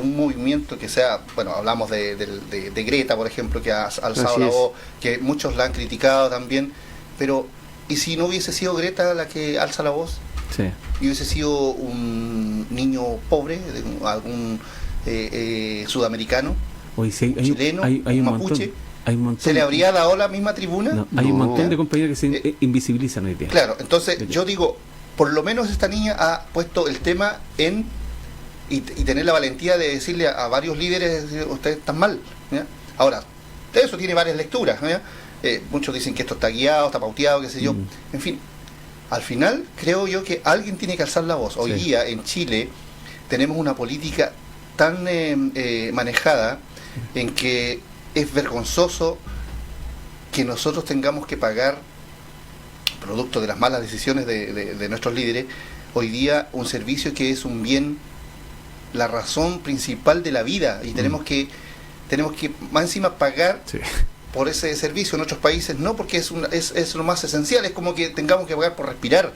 [SPEAKER 1] un movimiento que sea, bueno, hablamos de Greta, por ejemplo, que ha alzado la voz, que muchos la han criticado también, pero ¿y si no hubiese sido Greta la que alza la voz?
[SPEAKER 2] Sí.
[SPEAKER 1] Y hubiese sido un niño pobre, de algún sudamericano,
[SPEAKER 2] Hoy sí,
[SPEAKER 1] chileno,
[SPEAKER 2] hay un
[SPEAKER 1] mapuche,
[SPEAKER 2] montón.
[SPEAKER 1] ¿se le habría dado la misma tribuna?
[SPEAKER 2] No, hay un montón de compañeros que se invisibilizan hoy día.
[SPEAKER 1] Claro, entonces yo digo, por lo menos esta niña ha puesto el tema y tener la valentía de decirle a varios líderes, ustedes están mal, ¿ya? Ahora, eso tiene varias lecturas, ¿ya? Muchos dicen que esto está guiado, está pauteado, qué sé yo, en fin. Al final, creo yo que alguien tiene que alzar la voz. Hoy día, en Chile, tenemos una política tan manejada en que es vergonzoso que nosotros tengamos que pagar, producto de las malas decisiones de nuestros líderes, hoy día un servicio que es un bien, la razón principal de la vida, y tenemos que más encima pagar por ese servicio. En otros países no, porque es lo más esencial, es como que tengamos que pagar por respirar.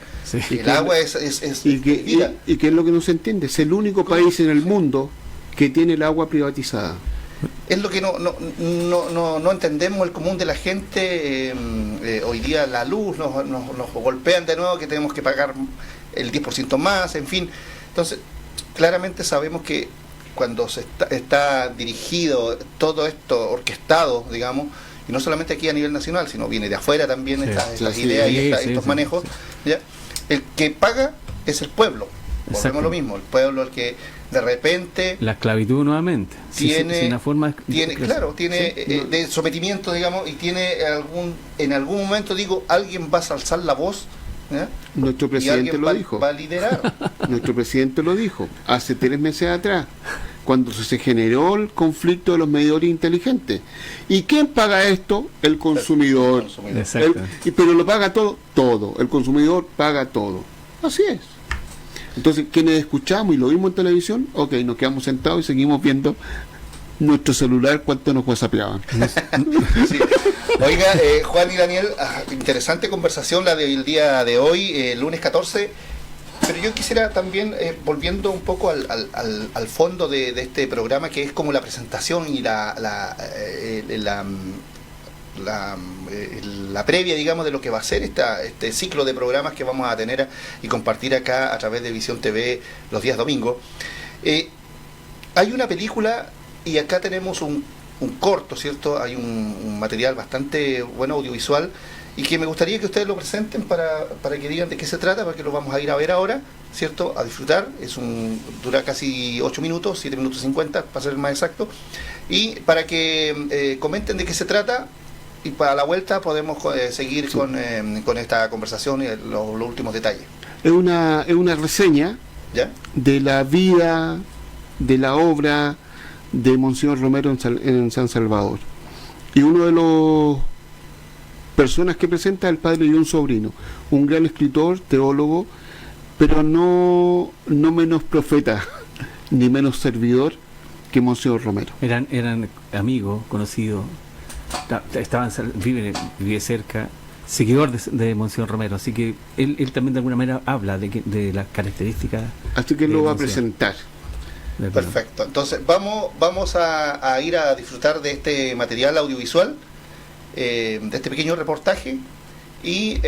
[SPEAKER 1] El agua es vida.
[SPEAKER 3] ¿Y qué es lo que no se entiende? Es el único país en el mundo que tiene el agua privatizada.
[SPEAKER 1] Es lo que no entendemos el común de la gente. Hoy día la luz nos golpean de nuevo, que tenemos que pagar el 10% más, en fin. Entonces, claramente sabemos que cuando se está dirigido todo esto, orquestado, digamos, y no solamente aquí a nivel nacional, sino viene de afuera también estas ideas y estos manejos, ¿ya? El que paga es el pueblo. Volvemos a lo mismo, el pueblo el que de repente...
[SPEAKER 2] La esclavitud nuevamente.
[SPEAKER 1] Tiene
[SPEAKER 2] una forma
[SPEAKER 1] de sometimiento, digamos, y en algún momento, alguien va a alzar la voz.
[SPEAKER 3] Nuestro presidente lo dijo.
[SPEAKER 1] Va a liderar.
[SPEAKER 3] Nuestro presidente lo dijo hace 3 meses atrás, cuando se generó el conflicto de los medidores inteligentes. ¿Y quién paga esto? El consumidor. Pero lo paga todo. El consumidor paga todo. Así es. Entonces, quienes escuchamos y lo vimos en televisión, nos quedamos sentados y seguimos viendo nuestro celular cuánto nos whatsappeaban.
[SPEAKER 1] Sí. Oiga, Juan y Daniel, interesante conversación la del día de hoy, lunes 14. Pero yo quisiera también, volviendo un poco al fondo de este programa, que es como la presentación y la previa, digamos, de lo que va a ser este ciclo de programas que vamos a tener y compartir acá a través de Visión TV los días domingos. Hay una película y acá tenemos un corto, ¿cierto? Hay un material bastante bueno audiovisual y que me gustaría que ustedes lo presenten para que digan de qué se trata, porque lo vamos a ir a ver ahora, ¿cierto? A disfrutar. Dura casi 8 minutos, 7 minutos 50, para ser más exacto, y para que comenten de qué se trata. Y para la vuelta podemos seguir con esta conversación y los últimos detalles.
[SPEAKER 3] Es una reseña de la vida, de la obra de Monseñor Romero en San Salvador. Y uno de los personas que presenta es el padre John Sobrino, un gran escritor, teólogo, pero no menos profeta, ni menos servidor que Monseñor Romero.
[SPEAKER 2] Eran amigos, conocidos. Vive cerca, seguidor de Monseñor Romero, así que él también de alguna manera habla de las características.
[SPEAKER 3] Así que él lo va a presentar.
[SPEAKER 1] Perfecto, entonces vamos a ir a disfrutar de este material audiovisual, de este pequeño reportaje, y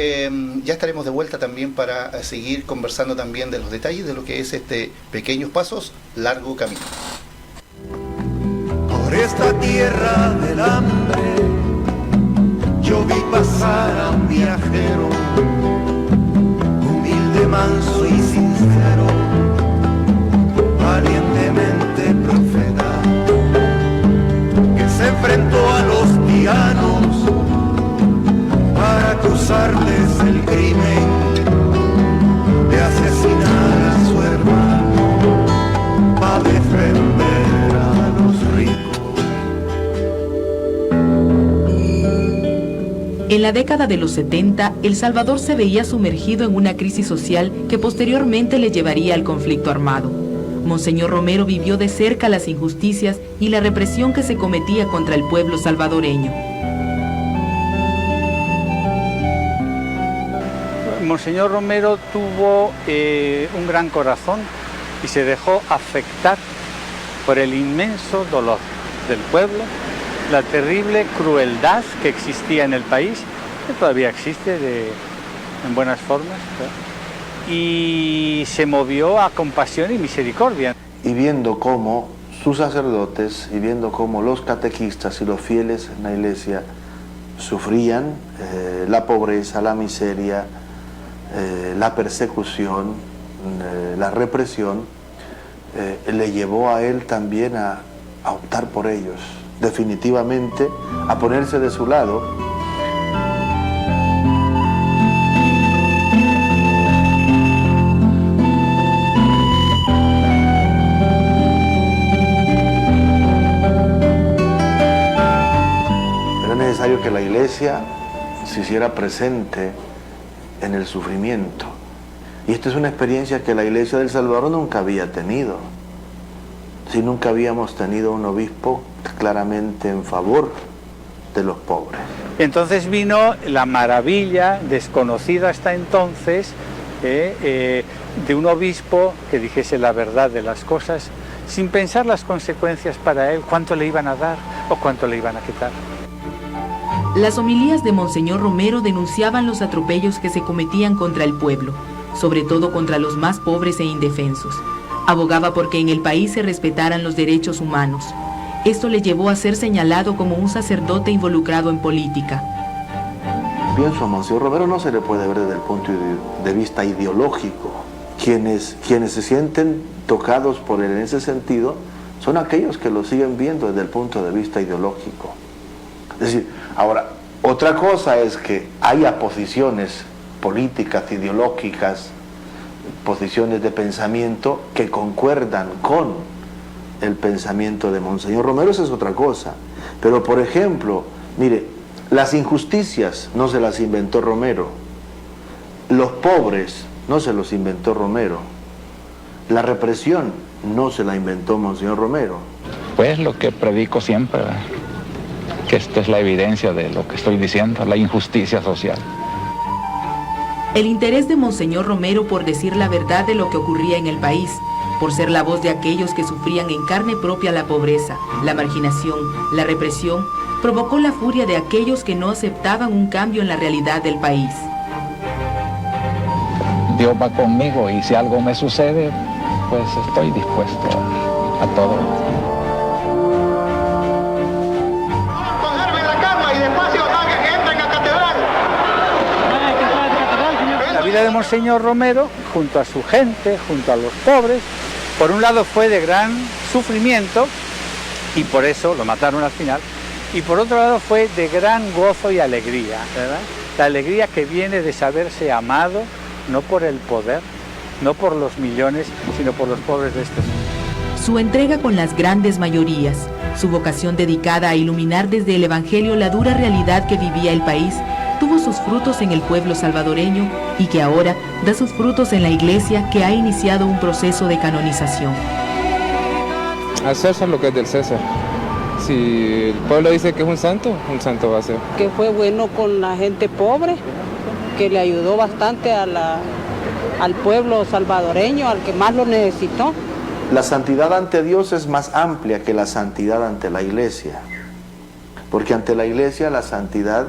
[SPEAKER 1] ya estaremos de vuelta también para seguir conversando también de los detalles de lo que es Pequeños Pasos, Largo Camino.
[SPEAKER 4] Por esta tierra del hambre yo vi pasar a un viajero, humilde, manso y sincero, valientemente profeta, que se enfrentó a los tiranos para acusarles el crimen de asesinar a su hermano para defender a los ricos.
[SPEAKER 5] En la década de los 70, El Salvador se veía sumergido en una crisis social que posteriormente le llevaría al conflicto armado. Monseñor Romero vivió de cerca las injusticias y la represión que se cometía contra el pueblo salvadoreño.
[SPEAKER 6] Monseñor Romero tuvo un gran corazón y se dejó afectar por el inmenso dolor del pueblo, la terrible crueldad que existía en el país, que todavía existe en buenas formas, ¿verdad? Y se movió a compasión y misericordia.
[SPEAKER 7] Y viendo cómo sus sacerdotes y viendo cómo los catequistas y los fieles en la iglesia sufrían la pobreza, la miseria, la persecución, la represión, le llevó a él también a optar por ellos, definitivamente a ponerse de su lado. Era necesario que la iglesia se hiciera presente en el sufrimiento. Y esta es una experiencia que la iglesia del Salvador nunca había tenido. Si nunca habíamos tenido un obispo claramente en favor de los pobres.
[SPEAKER 6] Entonces vino la maravilla, desconocida hasta entonces, de un obispo que dijese la verdad de las cosas, sin pensar las consecuencias para él, cuánto le iban a dar o cuánto le iban a quitar.
[SPEAKER 5] Las homilías de Monseñor Romero denunciaban los atropellos que se cometían contra el pueblo, sobre todo contra los más pobres e indefensos. Abogaba porque en el país se respetaran los derechos humanos. Esto le llevó a ser señalado como un sacerdote involucrado en política.
[SPEAKER 7] Pienso a Monseñor Romero no se le puede ver desde el punto de vista ideológico. quienes se sienten tocados por él en ese sentido son aquellos que lo siguen viendo desde el punto de vista ideológico. Es decir, ahora, otra cosa es que haya posiciones políticas, ideológicas, posiciones de pensamiento que concuerdan con el pensamiento de Monseñor Romero, esa es otra cosa. Pero, por ejemplo, mire, las injusticias no se las inventó Romero, los pobres no se los inventó Romero, la represión no se la inventó Monseñor Romero.
[SPEAKER 8] Pues lo que predico siempre, ¿verdad? Que esta es la evidencia de lo que estoy diciendo, la injusticia social.
[SPEAKER 5] El interés de Monseñor Romero por decir la verdad de lo que ocurría en el país, por ser la voz de aquellos que sufrían en carne propia la pobreza, la marginación, la represión, provocó la furia de aquellos que no aceptaban un cambio en la realidad del país.
[SPEAKER 8] Dios va conmigo y si algo me sucede, pues estoy dispuesto a todo.
[SPEAKER 9] Conserven la calma y despacio, que entren a catedral.
[SPEAKER 6] La vida de Monseñor Romero, junto a su gente, junto a los pobres, por un lado fue de gran sufrimiento, y por eso lo mataron al final, y por otro lado fue de gran gozo y alegría, ¿verdad? La alegría que viene de saberse amado, no por el poder, no por los millones, sino por los pobres de este mundo.
[SPEAKER 5] Su entrega con las grandes mayorías, su vocación dedicada a iluminar desde el Evangelio la dura realidad que vivía el país, tuvo sus frutos en el pueblo salvadoreño y que ahora da sus frutos en la Iglesia, que ha iniciado un proceso de canonización.
[SPEAKER 10] Al César lo que es del César. Si el pueblo dice que es un santo va a ser.
[SPEAKER 11] Que fue bueno con la gente pobre, que le ayudó bastante al pueblo salvadoreño, al que más lo necesitó.
[SPEAKER 7] La santidad ante Dios es más amplia que la santidad ante la Iglesia, porque ante la Iglesia la santidad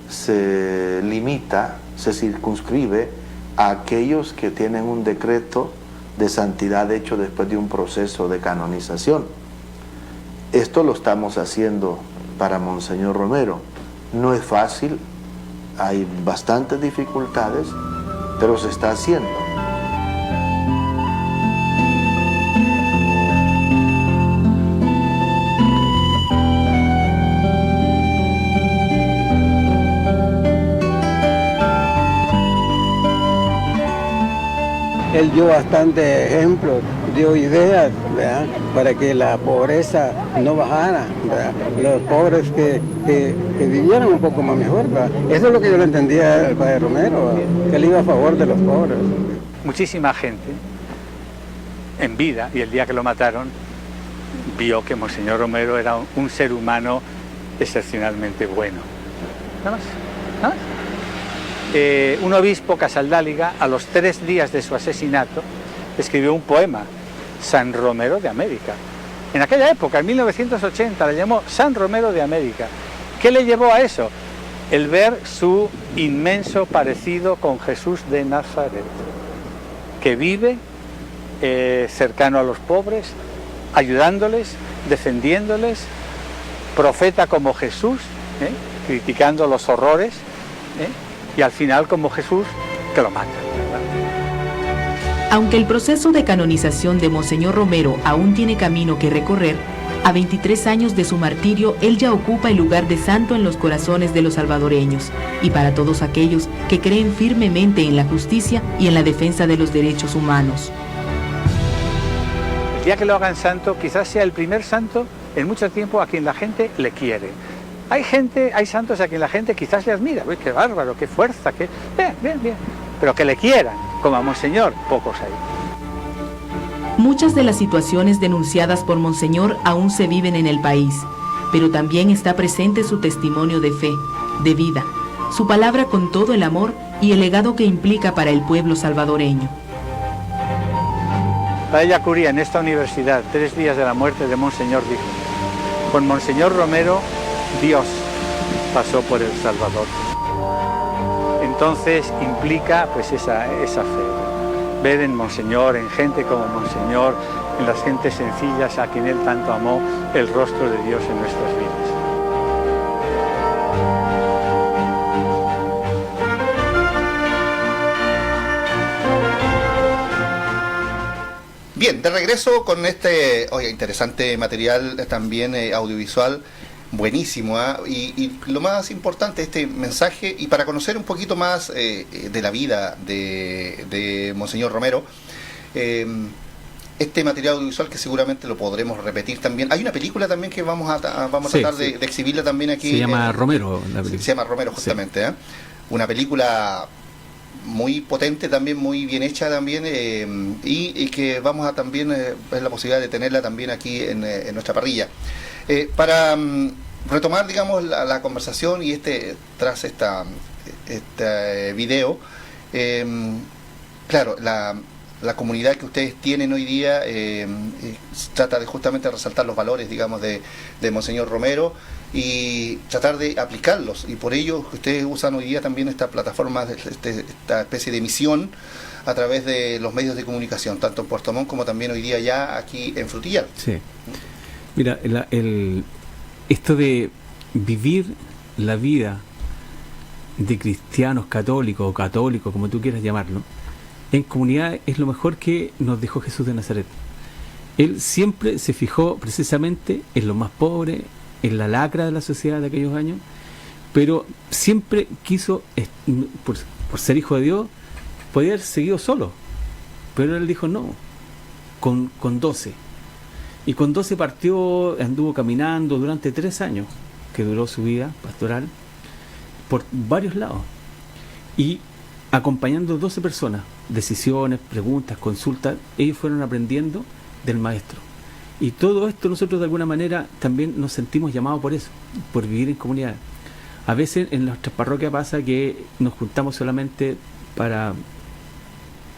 [SPEAKER 7] se limita, se circunscribe a aquellos que tienen un decreto de santidad hecho después de un proceso de canonización. Esto lo estamos haciendo para Monseñor Romero. No es fácil, hay bastantes dificultades, pero se está haciendo.
[SPEAKER 12] Él dio bastante ejemplos, dio ideas, ¿verdad?, para que la pobreza no bajara, ¿verdad?, los pobres que vivieran un poco más mejor, ¿verdad? Eso es lo que yo le entendía al padre Romero, ¿verdad?, que él iba a favor de los pobres.
[SPEAKER 6] Muchísima gente en vida, y el día que lo mataron, vio que Monseñor Romero era un ser humano excepcionalmente bueno. Nada más, nada más. Un obispo casaldáliga, a los 3 días de su asesinato, escribió un poema, San Romero de América. En aquella época, en 1980, le llamó San Romero de América. ¿Qué le llevó a eso? El ver su inmenso parecido con Jesús de Nazaret, que vive cercano a los pobres, ayudándoles, defendiéndoles, profeta como Jesús, criticando los horrores, y al final como Jesús, que lo mata, ¿verdad?
[SPEAKER 5] Aunque el proceso de canonización de Monseñor Romero aún tiene camino que recorrer, a 23 años de su martirio, él ya ocupa el lugar de santo en los corazones de los salvadoreños y para todos aquellos que creen firmemente en la justicia y en la defensa de los derechos humanos.
[SPEAKER 6] El día que lo hagan santo, quizás sea el primer santo en mucho tiempo a quien la gente le quiere. Hay santos a quien la gente quizás le admira. ¡Uy, qué bárbaro, qué fuerza, qué... Bien. Pero que le quieran, como a Monseñor, pocos hay.
[SPEAKER 5] Muchas de las situaciones denunciadas por Monseñor aún se viven en el país, pero también está presente su testimonio de fe, de vida, su palabra con todo el amor y el legado que implica para el pueblo salvadoreño.
[SPEAKER 6] Padre Yacuría, en esta universidad, 3 días de la muerte de Monseñor, dijo: con Monseñor Romero, Dios pasó por El Salvador. Entonces implica pues esa fe, ver en Monseñor, en gente como Monseñor, en las gentes sencillas a quien él tanto amó, el rostro de Dios en nuestras vidas.
[SPEAKER 1] Bien, de regreso con este interesante material también audiovisual, buenísimo, y lo más importante, este mensaje, y para conocer un poquito más de la vida de Monseñor Romero, este material audiovisual que seguramente lo podremos repetir también. Hay una película también que vamos a tratar de exhibirla también aquí.
[SPEAKER 2] Se llama Romero. La película.
[SPEAKER 1] Se llama Romero, justamente. Sí. Una película muy potente también, muy bien hecha también, y que vamos a también ver la posibilidad de tenerla también aquí en nuestra parrilla. Para retomar, digamos, la conversación y tras este video, claro, la comunidad que ustedes tienen hoy día trata de justamente resaltar los valores, digamos, de Monseñor Romero y tratar de aplicarlos, y por ello ustedes usan hoy día también esta plataforma, esta especie de misión a través de los medios de comunicación, tanto en Puerto Montt como también hoy día ya aquí en Frutillar.
[SPEAKER 2] Sí. Mira, esto de vivir la vida de cristianos católicos o católicos, como tú quieras llamarlo, en comunidad es lo mejor que nos dejó Jesús de Nazaret. Él siempre se fijó precisamente en los más pobres, en la lacra de la sociedad de aquellos años, pero siempre quiso, por ser hijo de Dios, podía haber seguido solo, pero él dijo no, con 12. Y con 12 partió, anduvo caminando durante 3 años, que duró su vida pastoral, por varios lados, y acompañando 12 personas, decisiones, preguntas, consultas, ellos fueron aprendiendo del maestro. Y todo esto nosotros de alguna manera también nos sentimos llamados por eso, por vivir en comunidad. A veces en nuestras parroquias pasa que nos juntamos solamente para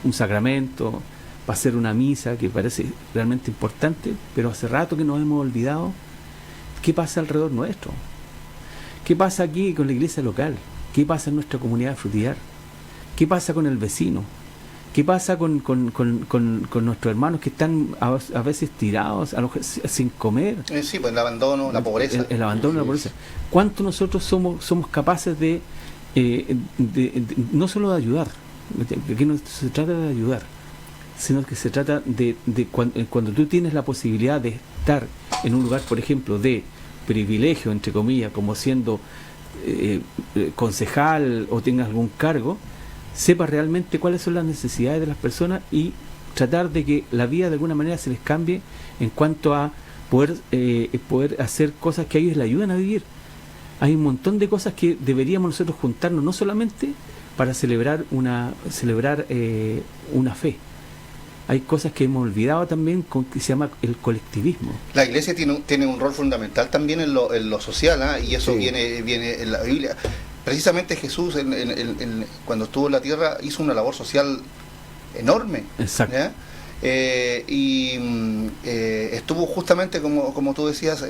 [SPEAKER 2] un sacramento, para hacer una misa que parece realmente importante, pero hace rato que nos hemos olvidado qué pasa alrededor nuestro, qué pasa aquí con la iglesia local, qué pasa en nuestra comunidad de Frutillar, qué pasa con el vecino, qué pasa con nuestros hermanos que están a veces tirados, sin comer.
[SPEAKER 1] Sí, pues el abandono, la pobreza.
[SPEAKER 2] El abandono, la pobreza. ¿Cuánto nosotros somos capaces de no solo de ayudar, que no se trata de ayudar, sino que se trata de cuando tú tienes la posibilidad de estar en un lugar, por ejemplo, de privilegio, entre comillas, como siendo concejal o tengas algún cargo, sepa realmente cuáles son las necesidades de las personas y tratar de que la vida de alguna manera se les cambie en cuanto a poder hacer cosas que a ellos les ayuden a vivir. Hay un montón de cosas que deberíamos nosotros juntarnos, no solamente para celebrar una fe. Hay cosas que hemos olvidado también, que se llama el colectivismo.
[SPEAKER 1] La iglesia tiene un rol fundamental también en lo social, y eso viene en la Biblia. Precisamente Jesús, cuando estuvo en la tierra, hizo una labor social enorme.
[SPEAKER 2] Exacto.
[SPEAKER 1] Estuvo justamente, como tú decías,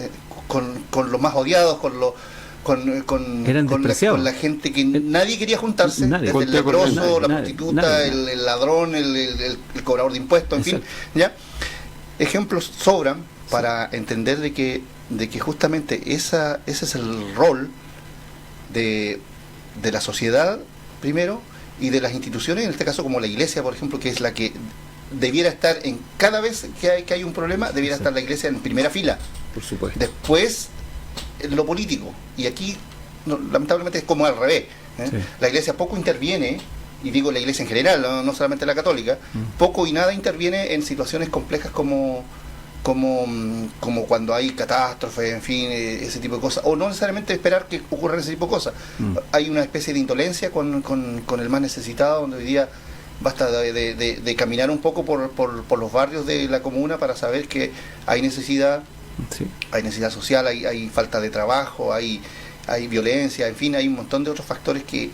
[SPEAKER 1] con los más odiados, con la gente que nadie quería juntarse, desde el leproso, la prostituta, el ladrón, el cobrador de impuestos, en fin. Ejemplos sobran para entender de que justamente ese es el rol de la sociedad primero y de las instituciones, en este caso como la iglesia, por ejemplo, que es la que debiera estar en cada vez que hay un problema, debiera estar la iglesia en primera fila.
[SPEAKER 3] Por supuesto.
[SPEAKER 1] Después lo político, y aquí lamentablemente es como al revés. La iglesia poco interviene, y digo la iglesia en general, no solamente la católica, poco y nada interviene en situaciones complejas como cuando hay catástrofes, en fin, ese tipo de cosas, o no necesariamente esperar que ocurran ese tipo de cosas. Hay una especie de indolencia con el más necesitado, donde hoy día basta de caminar un poco por los barrios de la comuna para saber que hay necesidad, hay necesidad social, hay falta de trabajo, hay violencia, en fin, hay un montón de otros factores que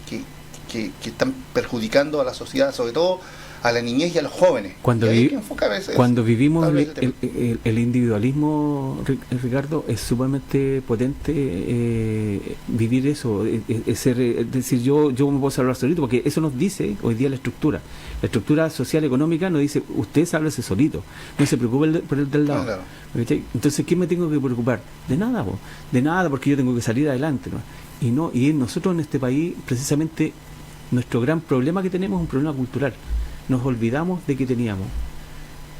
[SPEAKER 1] están perjudicando a la sociedad, sobre todo a la niñez y a los jóvenes.
[SPEAKER 2] Cuando vivimos el individualismo, Ricardo, es sumamente potente vivir eso, decir yo me puedo salvar solito, porque eso nos dice hoy día la estructura social económica nos dice, usted sálvese solito, no se preocupe por el del lado. Claro. Entonces, ¿qué me tengo que preocupar? De nada, porque yo tengo que salir adelante, ¿no? Y nosotros en este país, precisamente, nuestro gran problema que tenemos es un problema cultural. Nos olvidamos de que teníamos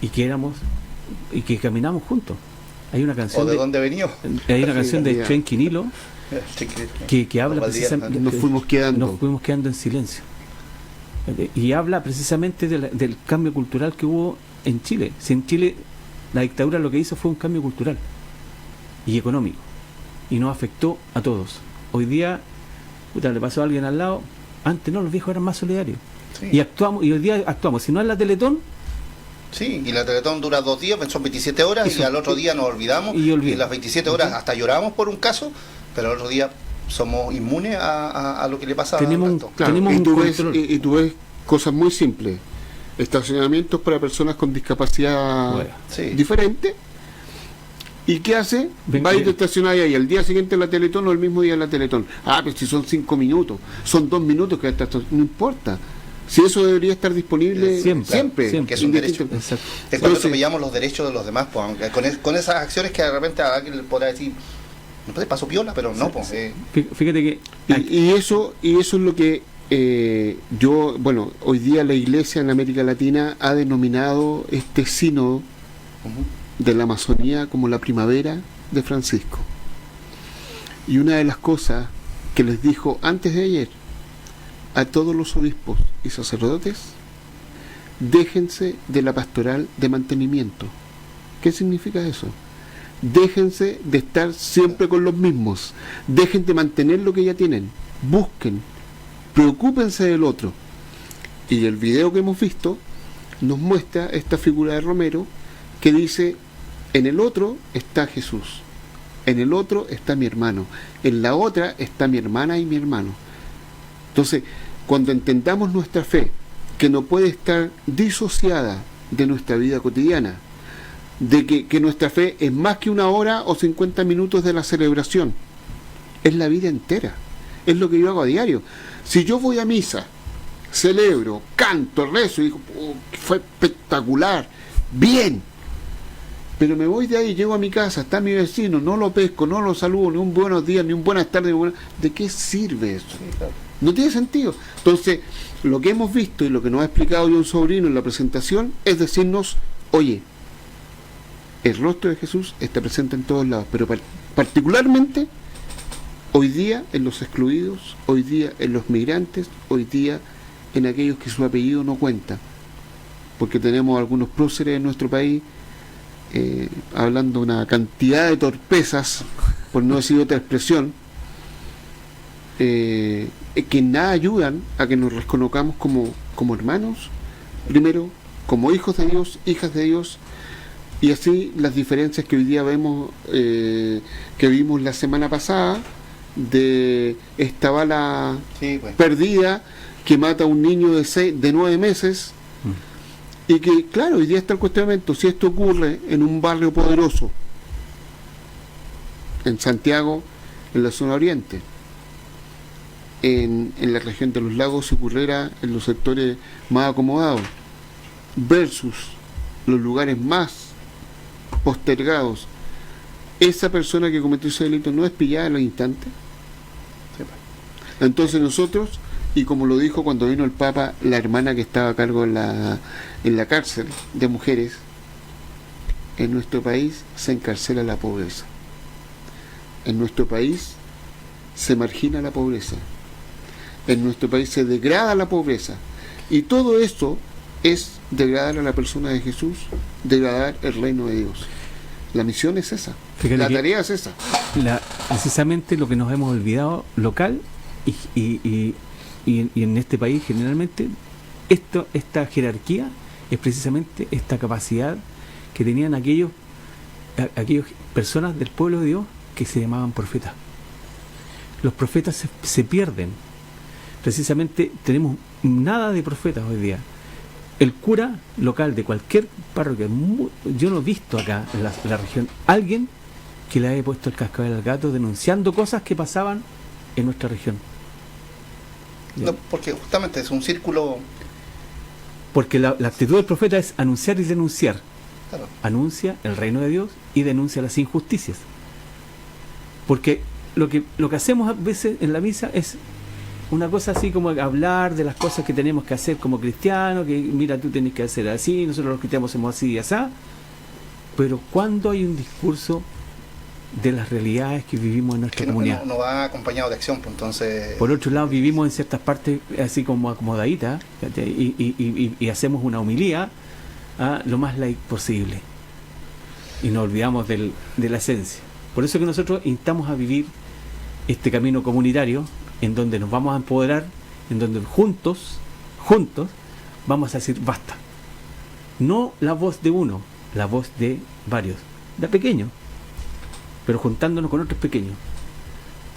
[SPEAKER 2] y que caminamos juntos. Hay una canción
[SPEAKER 1] ¿O de dónde venía?
[SPEAKER 2] Hay una canción de Tren Quinilo que habla precisamente,
[SPEAKER 3] nos fuimos quedando
[SPEAKER 2] en silencio, y habla precisamente del cambio cultural que hubo en Chile. Si en Chile la dictadura lo que hizo fue un cambio cultural y económico, y nos afectó a todos. Hoy día, le pasó a alguien al lado. Antes no, los viejos eran más solidarios. Sí. Y hoy día actuamos. Si no es la Teletón.
[SPEAKER 1] Sí, y la Teletón dura 2 días, son 27 horas, eso, y al otro día nos olvidamos. Y las 27 horas hasta lloramos por un caso, pero al otro día somos inmunes a lo que le pasa
[SPEAKER 3] tenemos y tú ves cosas muy simples. Estacionamientos para personas con discapacidad diferente. ¿Y qué hace? Va y te estaciona ahí, el día siguiente la Teletón o el mismo día la Teletón. Pero si son 5 minutos, son 2 minutos que no importa. Si eso debería estar disponible siempre.
[SPEAKER 1] Que es un derecho. Exacto. Es cuando atropellamos los derechos de los demás, pues, con esas acciones que de repente a alguien le podrá decir, no puede, paso piola, pero no, pues.
[SPEAKER 2] Fíjate que
[SPEAKER 3] y eso es lo que hoy día la Iglesia en América Latina ha denominado este sínodo de la Amazonía como la primavera de Francisco. Y una de las cosas que les dijo antes de ayer a todos los obispos y sacerdotes: déjense de la pastoral de mantenimiento. ¿Qué significa eso? Déjense de estar siempre con los mismos, dejen de mantener lo que ya tienen, busquen, preocúpense del otro. Y el video que hemos visto nos muestra esta figura de Romero que dice: en el otro está Jesús, en el otro está mi hermano, en la otra está mi hermana y mi hermano. Entonces, cuando entendamos nuestra fe, que no puede estar disociada de nuestra vida cotidiana, de que nuestra fe es más que 1 hora o 50 minutos de la celebración, es la vida entera, es lo que yo hago a diario. Si yo voy a misa, celebro, canto, rezo y digo, fue espectacular, bien, pero me voy de ahí, llego a mi casa, está mi vecino, no lo pesco, no lo saludo, ni un buenos días, ni un buenas tardes, ¿de qué sirve eso? Sí, claro. No tiene sentido. Entonces, lo que hemos visto y lo que nos ha explicado John Sobrino en la presentación es decirnos: oye, el rostro de Jesús está presente en todos lados, pero particularmente hoy día en los excluidos, hoy día en los migrantes, hoy día en aquellos que su apellido no cuenta, porque tenemos algunos próceres en nuestro país hablando una cantidad de torpezas, por no decir otra expresión, que nada ayudan a que nos reconozcamos como hermanos, primero, como hijos de Dios, hijas de Dios, y así las diferencias que hoy día vemos, que vimos la semana pasada, de esta bala perdida que mata a un niño de 9 meses, y que, claro, hoy día está el cuestionamiento: si esto ocurre en un barrio poderoso, en Santiago, en la zona oriente, en la región de los lagos, si ocurriera en los sectores más acomodados, versus los lugares más postergados, esa persona que cometió ese delito no es pillada en el instante. Entonces nosotros, y como lo dijo cuando vino el Papa, la hermana que estaba a cargo en la cárcel de mujeres, en nuestro país se encarcela la pobreza, en nuestro país se margina la pobreza, en nuestro país se degrada la pobreza, y todo esto es degradar a la persona de Jesús, degradar el reino de Dios. La misión es esa, la tarea es esa.
[SPEAKER 2] Precisamente lo que nos hemos olvidado local y en este país generalmente, esta jerarquía es precisamente esta capacidad que tenían aquellos personas del pueblo de Dios que se llamaban profetas. Los profetas se pierden. Precisamente tenemos nada de profetas hoy día. El cura local de cualquier parroquia, yo no he visto acá en la región alguien que le haya puesto el cascabel al gato denunciando cosas que pasaban en nuestra región.
[SPEAKER 1] No, porque justamente es un círculo.
[SPEAKER 2] Porque la actitud del profeta es anunciar y denunciar.
[SPEAKER 1] Claro.
[SPEAKER 2] Anuncia el reino de Dios y denuncia las injusticias. Porque lo que hacemos a veces en la misa es una cosa así como hablar de las cosas que tenemos que hacer como cristianos, que mira, tú tenés que hacer así, nosotros los cristianos hacemos así y así, pero cuando hay un discurso de las realidades que vivimos en nuestra comunidad.
[SPEAKER 1] No va acompañado de acción, pues entonces...
[SPEAKER 2] Por otro lado, vivimos en ciertas partes así como acomodaditas y hacemos una homilía lo más light posible. Y nos olvidamos de la esencia. Por eso que nosotros instamos a vivir este camino comunitario en donde nos vamos a empoderar, en donde juntos vamos a decir basta. No la voz de uno, la voz de varios, de pequeños, pero juntándonos con otros pequeños.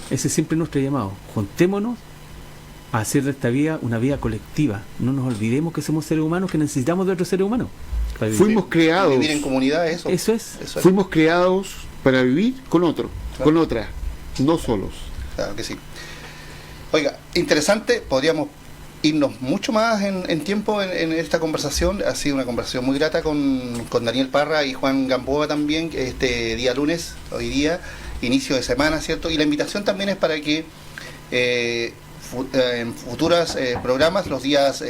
[SPEAKER 2] Ese es siempre nuestro llamado. Juntémonos a hacer de esta vida una vida colectiva. No nos olvidemos que somos seres humanos, que necesitamos de otros seres humanos.
[SPEAKER 3] Fuimos creados.
[SPEAKER 1] Vivir en comunidad, eso es.
[SPEAKER 3] Fuimos creados para vivir con otro, con otra, no solos.
[SPEAKER 1] Claro que sí. Oiga, interesante, podríamos irnos mucho más en tiempo en esta conversación. Ha sido una conversación muy grata con Daniel Parra y Juan Gamboa también, este día lunes, hoy día, inicio de semana, ¿cierto? Y la invitación también es para que en futuros programas, los días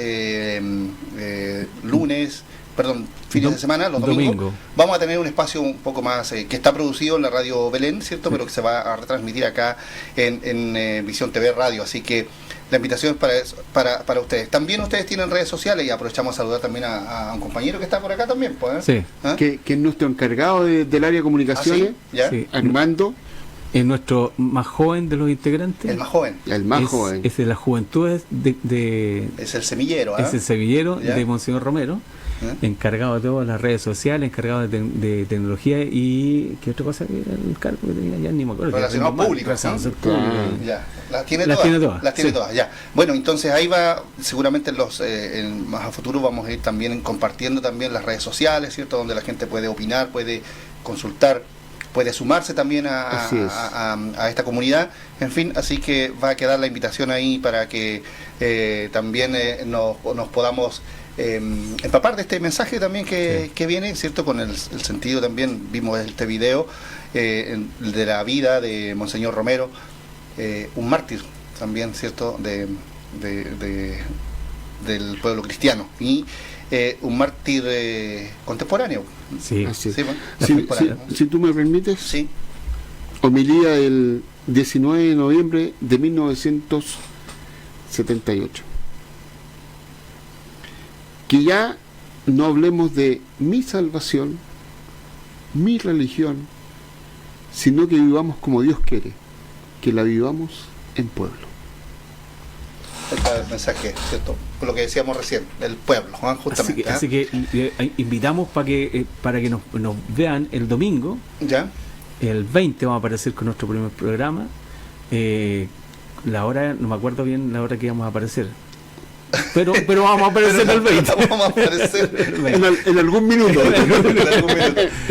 [SPEAKER 1] fines de semana, los domingos, vamos a tener un espacio un poco más que está producido en la radio Belén, ¿cierto? Pero que se va a retransmitir acá en Visión TV Radio, así que la invitación es para ustedes. También ustedes tienen redes sociales y aprovechamos a saludar también a un compañero que está por acá también, pues,
[SPEAKER 2] sí.
[SPEAKER 3] Que es nuestro encargado del área de comunicaciones,
[SPEAKER 2] sí.
[SPEAKER 3] Armando.
[SPEAKER 2] Es nuestro más joven de los integrantes.
[SPEAKER 1] El más joven.
[SPEAKER 2] Es de la juventud
[SPEAKER 1] es el semillero.
[SPEAKER 2] Es el semillero de Monseñor Romero. Encargado de todas las redes sociales, encargado de tecnología y ¿qué otra cosa? El cargo que tenía, ya ni me acuerdo.
[SPEAKER 1] Relacionado público. Ya. Las tiene todas. Ya. Bueno, entonces ahí va, seguramente más a futuro vamos a ir también compartiendo también las redes sociales, ¿cierto? Donde la gente puede opinar, puede consultar, puede sumarse también a esta comunidad. En fin, así que va a quedar la invitación ahí para que también nos podamos empapar de este mensaje también que viene, ¿cierto? Con el sentido también, vimos este video de la vida de Monseñor Romero, un mártir también, ¿cierto? Del pueblo cristiano y un mártir contemporáneo.
[SPEAKER 2] Sí.
[SPEAKER 3] Si tú me permites,
[SPEAKER 1] sí.
[SPEAKER 3] Homilía del 19 de noviembre de 1978. Que ya no hablemos de mi salvación, mi religión, sino que vivamos como Dios quiere, que la vivamos en pueblo.
[SPEAKER 1] El mensaje, ¿cierto? Con lo que decíamos recién, el pueblo, justamente.
[SPEAKER 2] Así que invitamos para que nos vean el domingo.
[SPEAKER 1] Ya.
[SPEAKER 2] El 20 vamos a aparecer con nuestro primer programa. La hora, no me acuerdo bien la hora que íbamos a aparecer. Pero vamos a aparecer el 20.
[SPEAKER 1] Vamos a aparecer
[SPEAKER 3] en algún minuto.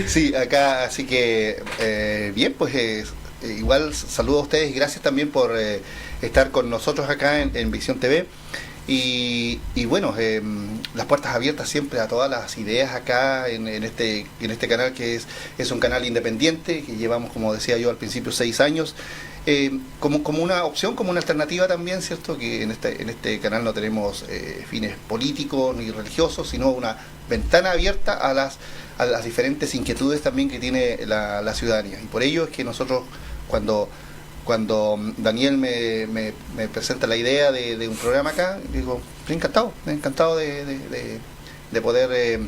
[SPEAKER 1] Sí, acá, así que bien, pues igual saludo a ustedes y gracias también por estar con nosotros acá en Visión TV. Y bueno, las puertas abiertas siempre a todas las ideas acá en este canal, que es un canal independiente, que llevamos, como decía yo al principio, 6 años. Como una opción, como una alternativa también, ¿cierto? Que en este canal no tenemos fines políticos ni religiosos, sino una ventana abierta a las diferentes inquietudes también que tiene la ciudadanía. Y por ello es que nosotros, cuando Daniel me presenta la idea de un programa acá, digo, encantado de poder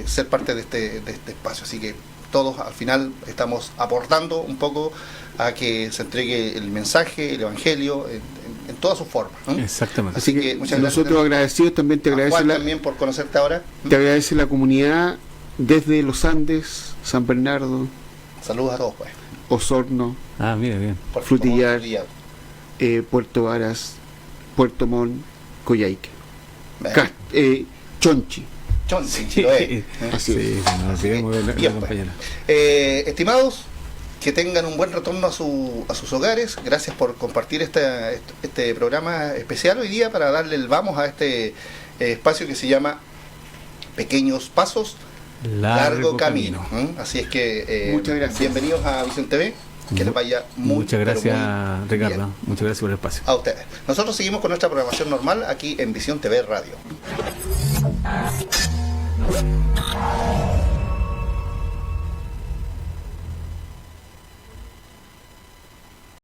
[SPEAKER 1] ser parte de este espacio. Así que todos al final estamos aportando un poco a que se entregue el mensaje, el evangelio en todas sus formas, ¿no?
[SPEAKER 2] Exactamente.
[SPEAKER 3] Así que muchas gracias. Nosotros agradecidos, también te agradece
[SPEAKER 1] Juan también por conocerte ahora.
[SPEAKER 3] Te agradece la comunidad desde los Andes, San Bernardo.
[SPEAKER 1] Saludos a todos, pues.
[SPEAKER 3] Osorno,
[SPEAKER 2] mira bien.
[SPEAKER 3] Frutillar, Puerto Varas, Puerto Montt, Coyhaique, Chonchi.
[SPEAKER 1] Así es. Estimados, que tengan un buen retorno a sus hogares. Gracias por compartir este programa especial hoy día para darle el vamos a este espacio que se llama Pequeños Pasos, Largo Camino. Así es que
[SPEAKER 3] muchas gracias.
[SPEAKER 1] Bienvenidos a Visión TV Que les vaya muy
[SPEAKER 2] Muchas gracias,
[SPEAKER 1] muy
[SPEAKER 2] Ricardo.
[SPEAKER 1] bien.
[SPEAKER 2] Muchas gracias por el espacio.
[SPEAKER 1] A ustedes. Nosotros seguimos con nuestra programación normal aquí en Visión TV Radio.